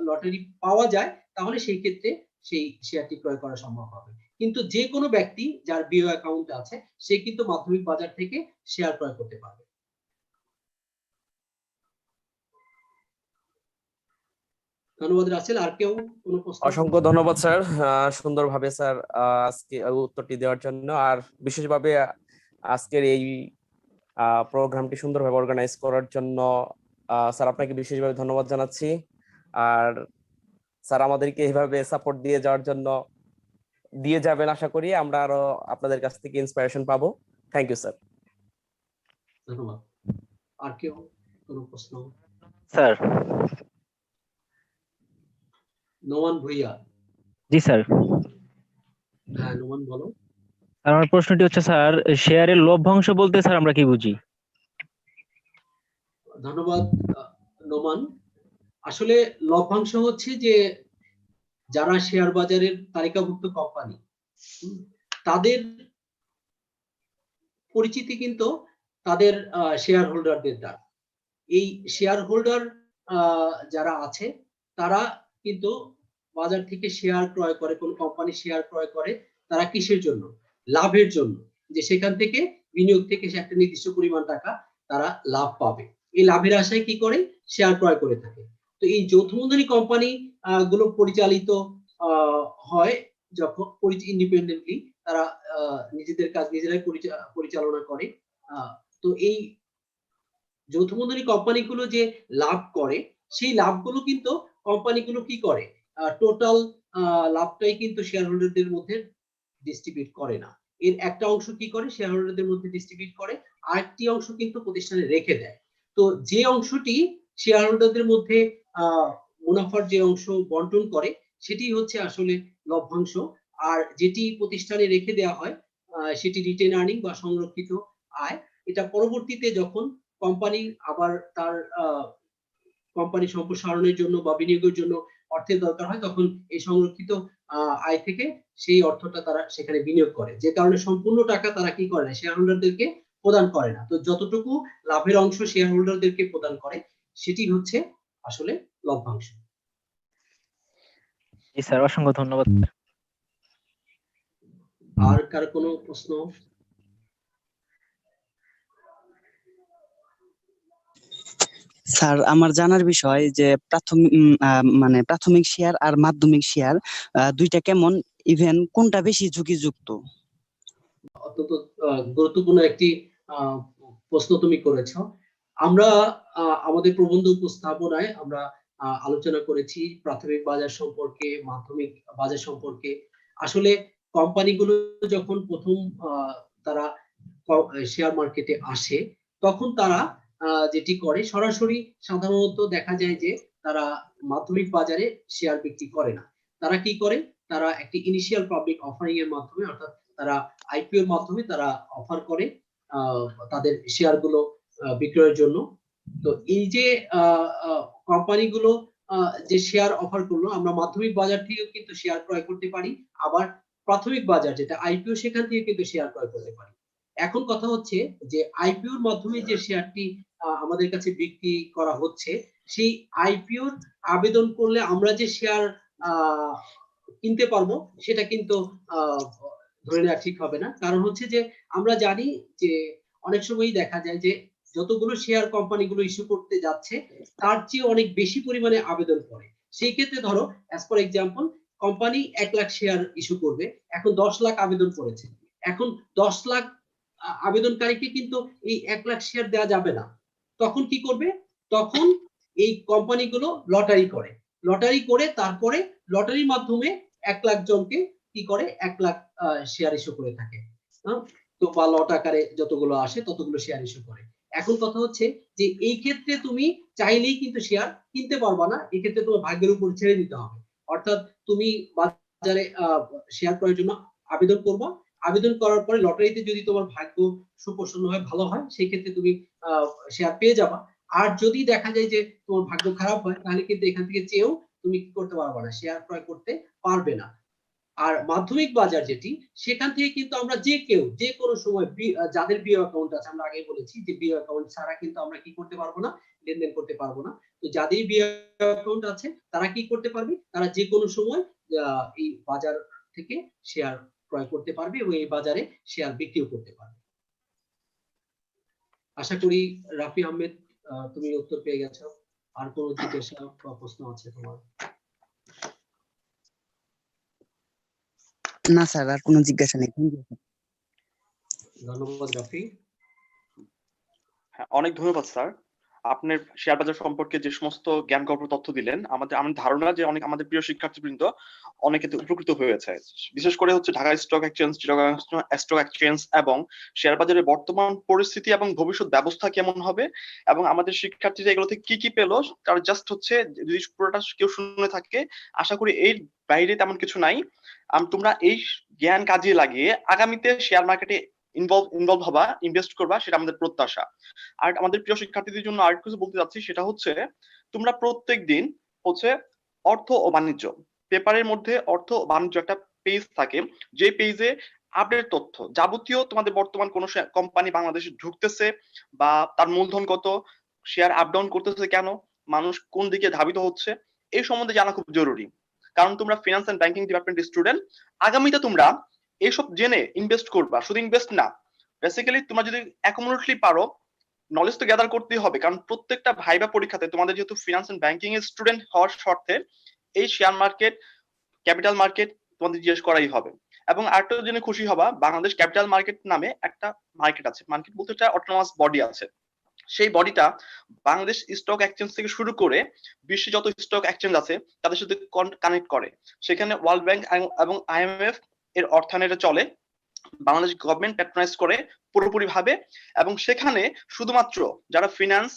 লটারি পাওয়া যায়, তাহলে সেই ক্ষেত্রে সেই শেয়ারটি ক্রয় করা সম্ভব হবে। কিন্তু যে কোনো ব্যক্তি যার বিও অ্যাকাউন্ট আছে, সে কিন্তু মাধ্যমিক বাজার থেকে শেয়ার ক্রয় করতে পারবে। ধন্যবাদ রাসেল। আর কেউ কোনো প্রশ্ন? অসংখ্য ধন্যবাদ স্যার, সুন্দরভাবে স্যার আজকে উত্তরটি দেওয়ার জন্য। আর বিশেষভাবে আজকের এই প্রোগ্রামটি সুন্দরভাবে অর্গানাইজ করার জন্য স্যার আপনাকে বিশেষভাবে ধন্যবাদ জানাচ্ছি। আর স্যার আমাদেরকে এইভাবে সাপোর্ট দিয়ে যাওয়ার জন্য দিয়ে যাবেন আশা করি, আমরা আরো আপনাদের কাছ থেকে ইন্সপিরেশন পাবো। Thank you sir. ধন্যবাদ। আর কেউ কোনো প্রশ্ন? স্যার। নোমান ভুইয়া। জি স্যার। হ্যাঁ নোমান, বলো। আমার প্রশ্নটি হচ্ছে স্যার, শেয়ারের লভ্যাংশ বলতে স্যার আমরা কি বুঝি? ধন্যবাদ নোমান। আসলে লভ্যাংশ হচ্ছে যে যারা শেয়ার বাজারের তালিকাভুক্ত কোম্পানি তাদের পরিচিতি কিন্তু তাদের শেয়ার হোল্ডারদের দ্বারা। এই শেয়ার হোল্ডার যারা আছে তারা কিন্তু বাজার থেকে শেয়ার ক্রয় করে, কোন কোম্পানি শেয়ার ক্রয় করে তারা কিসের জন্য? লাভের জন্য, যে সেখান থেকে বিনিয়োগ থেকে সে একটা নির্দিষ্ট পরিমাণ টাকা তারা লাভ পাবে। এই লাভের আশায় কি করে? শেয়ার ক্রয় করে থাকে। তো এই যৌথ মূলধনী কোম্পানি গুলো পরিচালিত হয় যখন ইন্ডিপেন্ডেন্টলি, তারা নিজেদের কাজ নিজেরাই পরিচালনা করে। তো এই যৌথ মূলধনী কোম্পানিগুলো যে লাভ করে সেই লাভগুলো কিন্তু কোম্পানিগুলো কি করে? টোটাল লাভটাই কিন্তু শেয়ার হোল্ডারদের মধ্যে ডিস্ট্রিবিউট করে না। এর একটা অংশ কি করে? শেয়ার হোল্ডারদের মধ্যে ডিস্ট্রিবিউট করে, আরেকটি অংশ কিন্তু প্রতিষ্ঠানে রেখে দেয়। তো যে অংশটি শেয়ার হোল্ডারদের মধ্যে মুনাফার যে অংশ বন্টন করে সেটি হচ্ছে আসলে লভ্যাংশ। আর যেটি প্রতিষ্ঠানে রেখে দেওয়া হয় সেটি রিটেন আর্নিং বা সংরক্ষিত আয়। এটা পরবর্তীতে যখন কোম্পানি আবার তার কোম্পানি সম্প্রসারণের জন্য বা বিনিয়োগের জন্য অর্থের দরকার হয় তখন এই সংরক্ষিত আয় থেকে সেই অর্থটা তারা সেখানে বিনিয়োগ করে, যে কারণে সম্পূর্ণ টাকা তারা কি করে না, শেয়ার হোল্ডারদেরকে প্রদান করে না। তো যতটুকু লাভের অংশ শেয়ার হোল্ডারদেরকে প্রদান করে সেটি হচ্ছে আসলে লভ্যাংশ। জি স্যার, অসংখ্য ধন্যবাদ। আর কার কোনো প্রশ্ন? স্যার, আমার জানার বিষয় যে মানে প্রাথমিক শেয়ার আর মাধ্যমিক শেয়ার দুইটা কেমন, ইভেন কোনটা বেশি ঝুঁকিযুক্ত? অত্যন্ত গুরুত্বপূর্ণ একটি প্রশ্ন তুমি করেছো। আমরা আমাদের প্রবন্ধ উপস্থাপনায় আমরা আলোচনা করেছি প্রাথমিক বাজার সম্পর্কে, মাধ্যমিক বাজার সম্পর্কে। আসলে কোম্পানিগুলো যখন প্রথম তারা শেয়ার মার্কেটে আসে তখন তারা যেটি করে সরাসরি সাধারণত দেখা যায় যে তারা মাধ্যমিক বাজারে শেয়ার বিক্রি করে না। তারা কি করে? তারা একটি ইনিশিয়াল পাবলিক অফারিং এর মাধ্যমে, অর্থাৎ তারা আইপিও এর মাধ্যমে তারা অফার করে তাদের শেয়ার গুলো বিক্রয়ের জন্য। তো এই যে কোম্পানিগুলো যে শেয়ার অফার করলো, আমরা মাধ্যমিক বাজার থেকেও কিন্তু শেয়ার ক্রয় করতে পারি, আবার প্রাথমিক বাজার যেটা আইপিও সেখান থেকে কিন্তু শেয়ার ক্রয় করতে পারি। এখন কথা হচ্ছে যে আইপিওর মাধ্যমে যে শেয়ারটি আমাদের কাছে বিক্রি করা হচ্ছে, সেই আইপিওর আবেদন করলে আমরা যে শেয়ার কিনতে পারবো সেটা কিন্তু ধরে নেওয়া ঠিক হবে না। কারণ হচ্ছে যে আমরা জানি যে অনেক সময়ই দেখা যায় যে যতগুলো শেয়ার কোম্পানিগুলো ইস্যু করতে যাচ্ছে তার চেয়ে অনেক বেশি পরিমাণে আবেদন করে। সেই ক্ষেত্রে ধরো as for example company 1 lakh share issue করবে, এখন 10 লাখ আবেদন করেছে। এখন 10 লাখ আবেদনকারীকে কিন্তু এই 1 লাখ শেয়ার দেওয়া যাবে না। তখন কি করবে? তখন এই কোম্পানিগুলো লটারি করে, লটারি করে তারপরে লটারির মাধ্যমে 1 লাখ জনকে কি করে 1 লাখ শেয়ার ইস্যু করে থাকে। তো বা লট আকারে যতগুলো আসে ততগুলো শেয়ার ইস্যু করে। এখন কথা হচ্ছে যে এই ক্ষেত্রে তুমি চাইলেই কিন্তু শেয়ার কিনতে পারবা না, এই ক্ষেত্রে তোমার ভাগ্যের উপর ছেড়ে দিতে হবে। অর্থাৎ তুমি বাজারে শেয়ার ক্রয়ের জন্য আবেদন করবা, আবেদন করার পরে লটারিতে যদি তোমার ভাগ্য সুপ্রসন্ন হয়, ভালো হয়, সেই ক্ষেত্রে তুমি শেয়ার পেয়ে যাবা। আর যদি দেখা যায় যে তোমার ভাগ্য খারাপ হয় তাহলে কিন্তু এখান থেকে চেয়েও তুমি কি করতে পারবে না, শেয়ার ক্রয় করতে পারবে না। আর মাধ্যমিক বাজার যেটি, সেখান থেকে কিন্তু আমরা যে কেউ যে কোনো সময় যাদের বিও অ্যাকাউন্ট আছে, আমরা আগে বলেছি যে বিও অ্যাকাউন্ট ছাড়া কিন্তু আমরা কি করতে পারবো না, লেনদেন করতে পারবো না। তো যাদের বিও অ্যাকাউন্ট আছে তারা কি করতে পারবে? তারা যে কোনো সময় এই বাজার থেকে শেয়ার ক্রয় করতে পারবে এবং এই বাজারে শেয়ার বিক্রিও করতে পারবে। আশা করি রাফি আহমেদ তুমি উত্তর পেয়ে গেছো। আর কোনো জিজ্ঞাসা বা প্রশ্ন আছে তোমার? না স্যার, আর কোনো জিজ্ঞাসা নেই। ধন্যবাদ রাফি। হ্যাঁ, অনেক ধন্যবাদ স্যার। আপনার শেয়ার বাজার সম্পর্কে যে সমস্ত জ্ঞানগর্ভ তথ্য দিলেন, আমার ধারণা যে অনেক আমাদের প্রিয় শিক্ষার্থীবৃন্দ অনেকে উপকৃত হয়েছে। বিশেষ করে হচ্ছে Dhaka stock exchange, Chittagong stock exchange এবং শেয়ার বাজারের বর্তমান পরিস্থিতি এবং ভবিষ্যৎ ব্যবস্থা কেমন হবে, এবং আমাদের শিক্ষার্থীরা এগুলো থেকে কি কি পেলো, তার জাস্ট হচ্ছে যদি পুরোটা কেউ শুনে থাকে, আশা করি এর বাইরে তেমন কিছু নাই। তোমরা এই জ্ঞান কাজে লাগিয়ে আগামীতে শেয়ার মার্কেটে ইনভলভ হবা, ইনভেস্ট করবা, সেটা আমাদের প্রত্যাশা। আর আমাদের প্রিয় শিক্ষার্থীদের জন্য আর কিছু বলতে চাচ্ছি, সেটা হচ্ছে তোমরা প্রত্যেক দিন হচ্ছে অর্থ ও বাণিজ্য পেপারের মধ্যে অর্থ ও বাণিজ্য একটা পেজ থাকে, যে পেজে আপডেট তথ্য যাবতীয় তোমাদের বর্তমান কোন কোম্পানি বাংলাদেশে ঢুকতেছে বা তার মূলধন কত, শেয়ার আপ ডাউন করতেছে কেন, মানুষ কোন দিকে ধাবিত হচ্ছে, এই সম্বন্ধে জানা খুব জরুরি। কারণ তোমরা finance and banking department student, আগামীতে তোমরা এইসব জেনে ইনভেস্ট করবা, শুধু ইনভেস্ট না, বেসিক্যালি তোমরা যদি অ্যাকুমুলেটলি পারো, নলেজ তো গ্যাদার করতেই হবে, কারণ প্রত্যেকটা ভাইবা পরীক্ষাতে তোমাদের যেহেতু ফিনান্স এন্ড ব্যাংকিং এর স্টুডেন্ট হওয়ার শর্তে এই শেয়ার মার্কেট, ক্যাপিটাল মার্কেট তোমাদের জিজ্ঞেস করাই হবে। এবং আরেকটা জেনে খুশি হবা, বাংলাদেশ ক্যাপিটাল মার্কেট নামে একটা মার্কেট আছে, মার্কেট বলতে একটা অটোনমাস বডি আছে, সেই বডিটা বাংলাদেশ স্টক এক্সচেঞ্জ থেকে শুরু করে বিশ্বে যত স্টক এক্সচেঞ্জ আছে তাদের সাথে কানেক্ট করে। সেখানে ওয়ার্ল্ড ব্যাংক এবং IMF এর অর্থায়নে চলে, বাংলাদেশ গভর্নমেন্ট প্যাট্রোনাইজ করে পুরোপুরি ভাবে, এবং সেখানে শুধুমাত্র যারা ফিনান্স,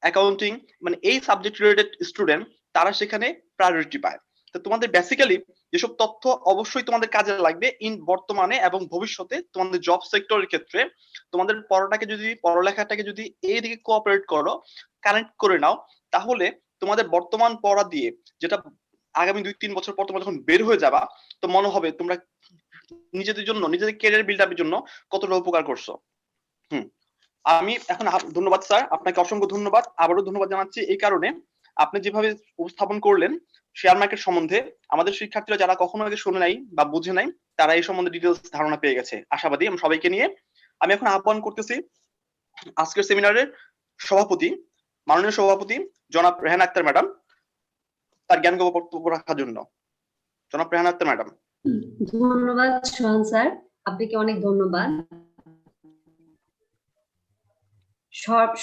অ্যাকাউন্টিং মানে এই সাবজেক্ট রিলেটেড স্টুডেন্ট তারা সেখানে প্রায়োরিটি পায়। তো তোমাদের বেসিক্যালি যেসব তথ্য অবশ্যই তোমাদের কাজে লাগবে ইন বর্তমানে এবং ভবিষ্যতে তোমাদের জব সেক্টরের ক্ষেত্রে, তোমাদের পড়ালেখাটাকে যদি এই দিকে কোঅপারেট করো, কানেক্ট করে নাও, তাহলে তোমাদের বর্তমান পড়া দিয়ে যেটা আগামী 2-3 বছর পর তোমরা যখন বের হয়ে যাবা, তো মনে হবে তোমরা নিজেদের জন্য, নিজেদের ক্যারিয়ার বিল্ড আপের জন্য কতটা উপকার করছো। আমি এখন ধন্যবাদ স্যার, আপনাকে অসংখ্য ধন্যবাদ, আবারও ধন্যবাদ জানাচ্ছি এই কারণে, আপনি যেভাবে উপস্থাপন করলেন শেয়ার মার্কেট সম্বন্ধে, আমাদের শিক্ষার্থীরা যারা কখনো আগে শুনে নাই বা বুঝে নাই তারা এই সম্বন্ধে ডিটেলস ধারণা পেয়ে গেছে আশাবাদী। আমি সবাইকে নিয়ে আমি এখন আহ্বান করতেছি আজকের সেমিনারের সভাপতি, মাননীয় সভাপতি জনাব রেহানা আক্তার ম্যাডাম, তার জ্ঞান বক্তব্য রাখার জন্য। জনাব রেহানা আক্তার ম্যাডাম। ধন্যবাদ সোহান স্যার, আপনাকে অনেক ধন্যবাদ।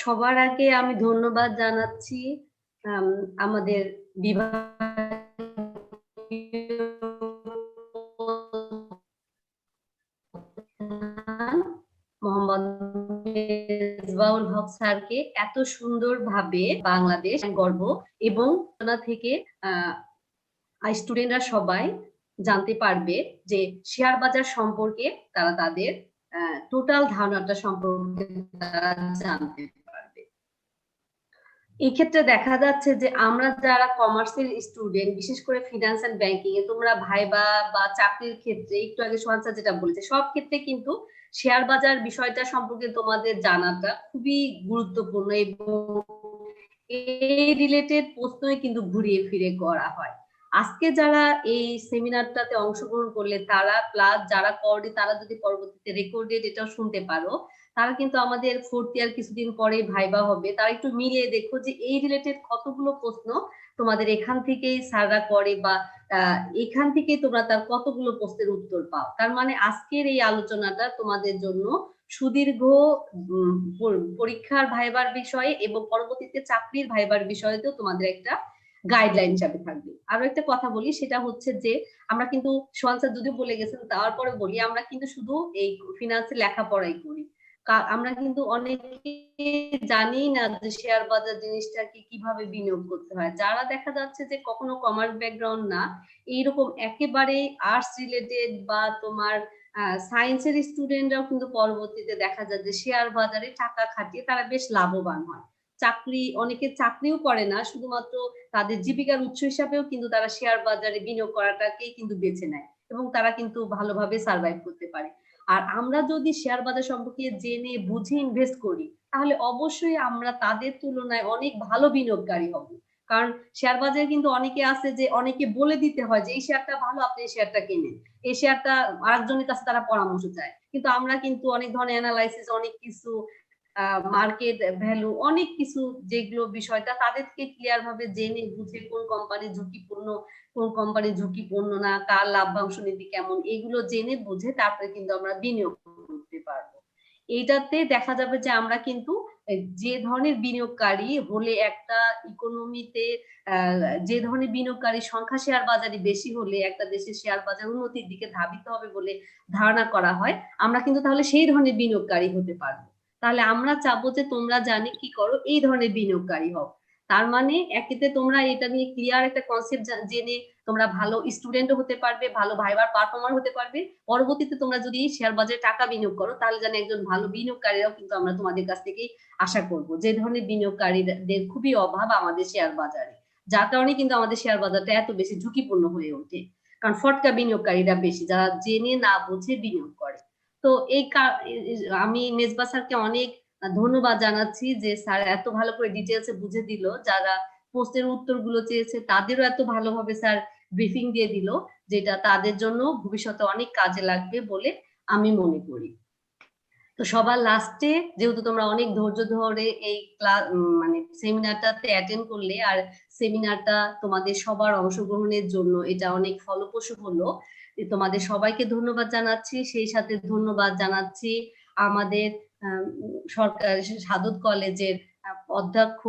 সবার আগে আমি ধন্যবাদ জানাচ্ছি আমাদের মোহাম্মদ মেজবাউল হক স্যারকে, এত সুন্দরভাবে বাংলাদেশ গর্ব এবং থেকে স্টুডেন্টরা সবাই জানতে পারবে যে শেয়ার বাজার সম্পর্কে, তারা তাদের টোটাল ধারণাটা সম্পর্কে তারা জানতে পারবে। এই ক্ষেত্রে দেখা যাচ্ছে যে আমরা যারা কমার্সের স্টুডেন্ট, বিশেষ করে ফিনান্স এন্ড ব্যাংকিং এ, তোমরা ভাইবা বা চাকরির ক্ষেত্রে, একটু আগে সোহান স্যার যেটা বলেছে, সব ক্ষেত্রে কিন্তু শেয়ার বাজার বিষয়টা সম্পর্কে তোমাদের জানাটা খুবই গুরুত্বপূর্ণ, এবং এই রিলেটেড প্রশ্নই কিন্তু ঘুরিয়ে ফিরে করা হয়। আজকে যারা এই সেমিনারটাতে অংশগ্রহণ করলে তারা, প্লাস যারা করে তারা যদি পরবর্তীতে রেকর্ডেড এটাও শুনতে পারো, তারা কিন্তু আমাদের 4th ইয়ার কিছুদিন পরে ভাইবা হবে, তারা একটু মিলিয়ে দেখো যে এই রিলেটেড কতগুলো প্রশ্ন তোমাদের এখান থেকেই স্যাররা করে, বা এখান থেকেই তোমরা তার কতগুলো প্রশ্নের উত্তর পাও। তার মানে আজকের এই আলোচনাটা তোমাদের জন্য সুদীর্ঘ পরীক্ষার ভাইবার বিষয়ে এবং পরবর্তীতে চাকরির ভাইবার বিষয়েতেও তোমাদের একটা গাইডলাইন হিসাবে থাকবে। আরো একটা কথা বলি, সেটা হচ্ছে যে আমরা কিন্তু, সোহান স্যার যদিও বলে গেছেন, তারপরে বলি, আমরা কিন্তু শুধু এই ফিনান্সে লেখাপড়াই করি, আমরা কিন্তু অনেকে জানি না যে শেয়ার বাজার জিনিসটাকে কিভাবে বিনিয়োগ করতে হয়। যারা দেখা যাচ্ছে যে কখনো কমার্স ব্যাকগ্রাউন্ড না, এইরকম একেবারে আর্টস রিলেটেড বা তোমার সায়েন্সের স্টুডেন্টরাও কিন্তু পরবর্তীতে দেখা যায় যে শেয়ার বাজারে টাকা খাটিয়ে তারা বেশ লাভবান হয়। অনেকে চাকরিও করে না, শুধুমাত্র তাদের জীবিকার উৎস হিসাবেও কিন্তু তারা শেয়ার বাজারে বিনিয়োগ করাটাকেই কিন্তু বেছে নেয়, এবং তারা কিন্তু ভালোভাবে সার্ভাইভ করতে পারে। আর আমরা যদি শেয়ার বাজার সম্পর্কে জেনে বুঝে ইনভেস্ট করি, তাহলে অবশ্যই আমরা তাদের তুলনায় অনেক ভালো বিনিয়োগকারী হব। কারণ শেয়ার বাজারে কিন্তু অনেকে আছে যে অনেকে বলে দিতে হয় যে এই শেয়ারটা ভালো, আপনি এই শেয়ারটা কিনেন, এই শেয়ারটা আরেকজনের কাছে তারা পরামর্শ চায়, কিন্তু আমরা কিন্তু অনেক ধরনের অ্যানালাইসিস, অনেক কিছু মার্কেট ভ্যালু, অনেক কিছু যেগুলো বিষয়টা তাদের থেকে ক্লিয়ার ভাবে জেনে বুঝে কোন কোম্পানি ঝুঁকিপূর্ণ, কোন কোম্পানি ঝুঁকিপূর্ণ না, কার লাভ্যাংশ নীতি কেমন, এগুলো জেনে বুঝে তারপরে কিন্তু আমরা বিনিয়োগ করতে পারবো। এইটাতে দেখা যাবে যে আমরা কিন্তু যে ধরনের বিনিয়োগকারী হলে একটা ইকোনমিতে, যে ধরনের বিনিয়োগকারীর সংখ্যা শেয়ার বাজারে বেশি হলে একটা দেশের শেয়ার বাজার উন্নতির দিকে ধাবিত হবে বলে ধারণা করা হয়, আমরা কিন্তু তাহলে সেই ধরনের বিনিয়োগকারী হতে পারবো। তাহলে আমরা চাবো যে তোমরা জানি কি করো, এই ধরনের বিনিয়োগকারী হও। তার মানে একেতে তোমরা এটা নিয়ে ক্লিয়ার একটা কনসেপ্ট জেনে তোমরা ভালো স্টুডেন্টও হতে পারবে, ভালো ভাইবার পারফর্মার হতে পারবে। পরবর্তীতে তোমরা যদি শেয়ার বাজারে টাকা বিনিয়োগ করো তাহলে যেন একজন ভালো বিনিয়োগকারীরাও কিন্তু আমরা তোমাদের কাছ থেকেই আশা করব। যে ধরনের বিনিয়োগকারীদের খুবই অভাব আমাদের শেয়ার বাজারে, যার কারণে কিন্তু আমাদের শেয়ার বাজারটা এত বেশি ঝুঁকিপূর্ণ হয়ে ওঠে, কারণ ফটকা বিনিয়োগকারীরা বেশি, যারা জেনে না বুঝে বিনিয়োগ করে। তো আমি মেজবা স্যারকে অনেক ধন্যবাদ জানাচ্ছি যে স্যার এত ভালো করে ডিটেলসে বুঝে দিল, যারা পোস্টের উত্তরগুলো চেয়েছে তাদেরও এত ভালোভাবে স্যার ব্রিফিং দিয়ে দিল, যেটা তাদের জন্য ভবিষ্যতে অনেক কাজে লাগবে বলে আমি মনে করি। তো সবার লাস্টে যেহেতু তোমরা অনেক ধৈর্য ধরে এই ক্লাস মানে সেমিনারটাতে অ্যাটেন্ড করলে, আর সেমিনারটা তোমাদের সবার অংশগ্রহণের জন্য এটা অনেক ফলপ্রসূ হলো, তোমাদের সবাইকে ধন্যবাদ জানাচ্ছি। সেই সাথে ধন্যবাদ জানাচ্ছি আমাদের সরকার সাদত কলেজের অধ্যক্ষ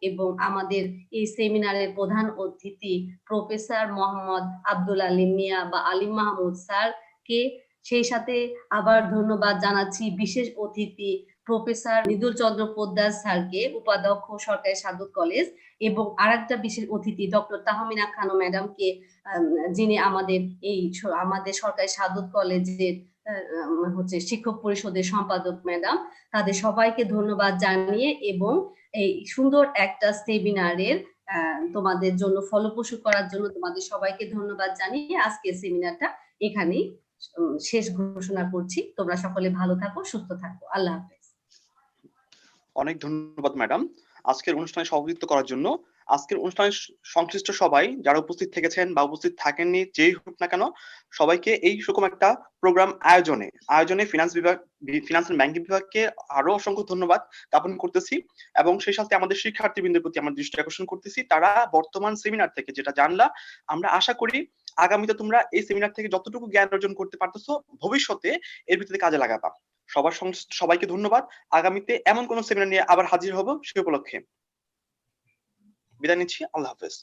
এবং আমাদের এই সেমিনারের প্রধান অতিথি প্রফেসর মোহাম্মদ আব্দুল আলিম মিয়া বা আলিম মাহমুদ স্যারকে। সেই সাথে আবার ধন্যবাদ জানাচ্ছি বিশেষ অতিথি প্রফেসর মৃদুল চন্দ্র পোদ্দার স্যারকে, উপাধ্যক্ষ সরকারি সাদত কলেজ, এবং আরেকটা বিশেষ অতিথি ডক্টর তাহমিনা খানম ম্যাডামকে, যিনি আমাদের সরকারি সাদত কলেজের শিক্ষক পরিষদের সম্পাদক ম্যাডাম। তাদের সবাইকে ধন্যবাদ জানিয়ে এবং এই সুন্দর একটা সেমিনারের তোমাদের জন্য ফলপ্রসূ করার জন্য তোমাদের সবাইকে ধন্যবাদ জানিয়ে আজকে সেমিনারটা এখানেই শেষ ঘোষণা করছি। তোমরা সকলে ভালো থাকো, সুস্থ থাকো। আল্লাহ হাফেজ। অনেক ধন্যবাদ ম্যাডাম আজকের অনুষ্ঠানে সভাপতিত্ব করার জন্য। আজকের অনুষ্ঠানে সংশ্লিষ্ট সবাই যারা উপস্থিত থেকেছেন বা উপস্থিত থাকেননি, যেই হোক না কেন, সবাইকে এই রকম একটা প্রোগ্রাম আয়োজনে ফিনান্স এন্ড ব্যাংকিং বিভাগকে আরো অসংখ্য ধন্যবাদ জ্ঞাপন করতেছি। এবং সেই সাথে আমাদের শিক্ষার্থীবৃন্দের প্রতি আমার দৃষ্টি আকর্ষণ করতেছি, তারা বর্তমান সেমিনার থেকে যেটা জানলা, আমরা আশা করি আগামীতে তোমরা এই সেমিনার থেকে যতটুকু জ্ঞান অর্জন করতে পারতেছো ভবিষ্যতে এর ভিত্তিতে কাজে লাগাবা। সবাইকে ধন্যবাদ। আগামীতে এমন কোন সেমিনার নিয়ে আবার হাজির হব, সে উপলক্ষে বিদায় নিচ্ছি। আল্লাহ হাফেজ।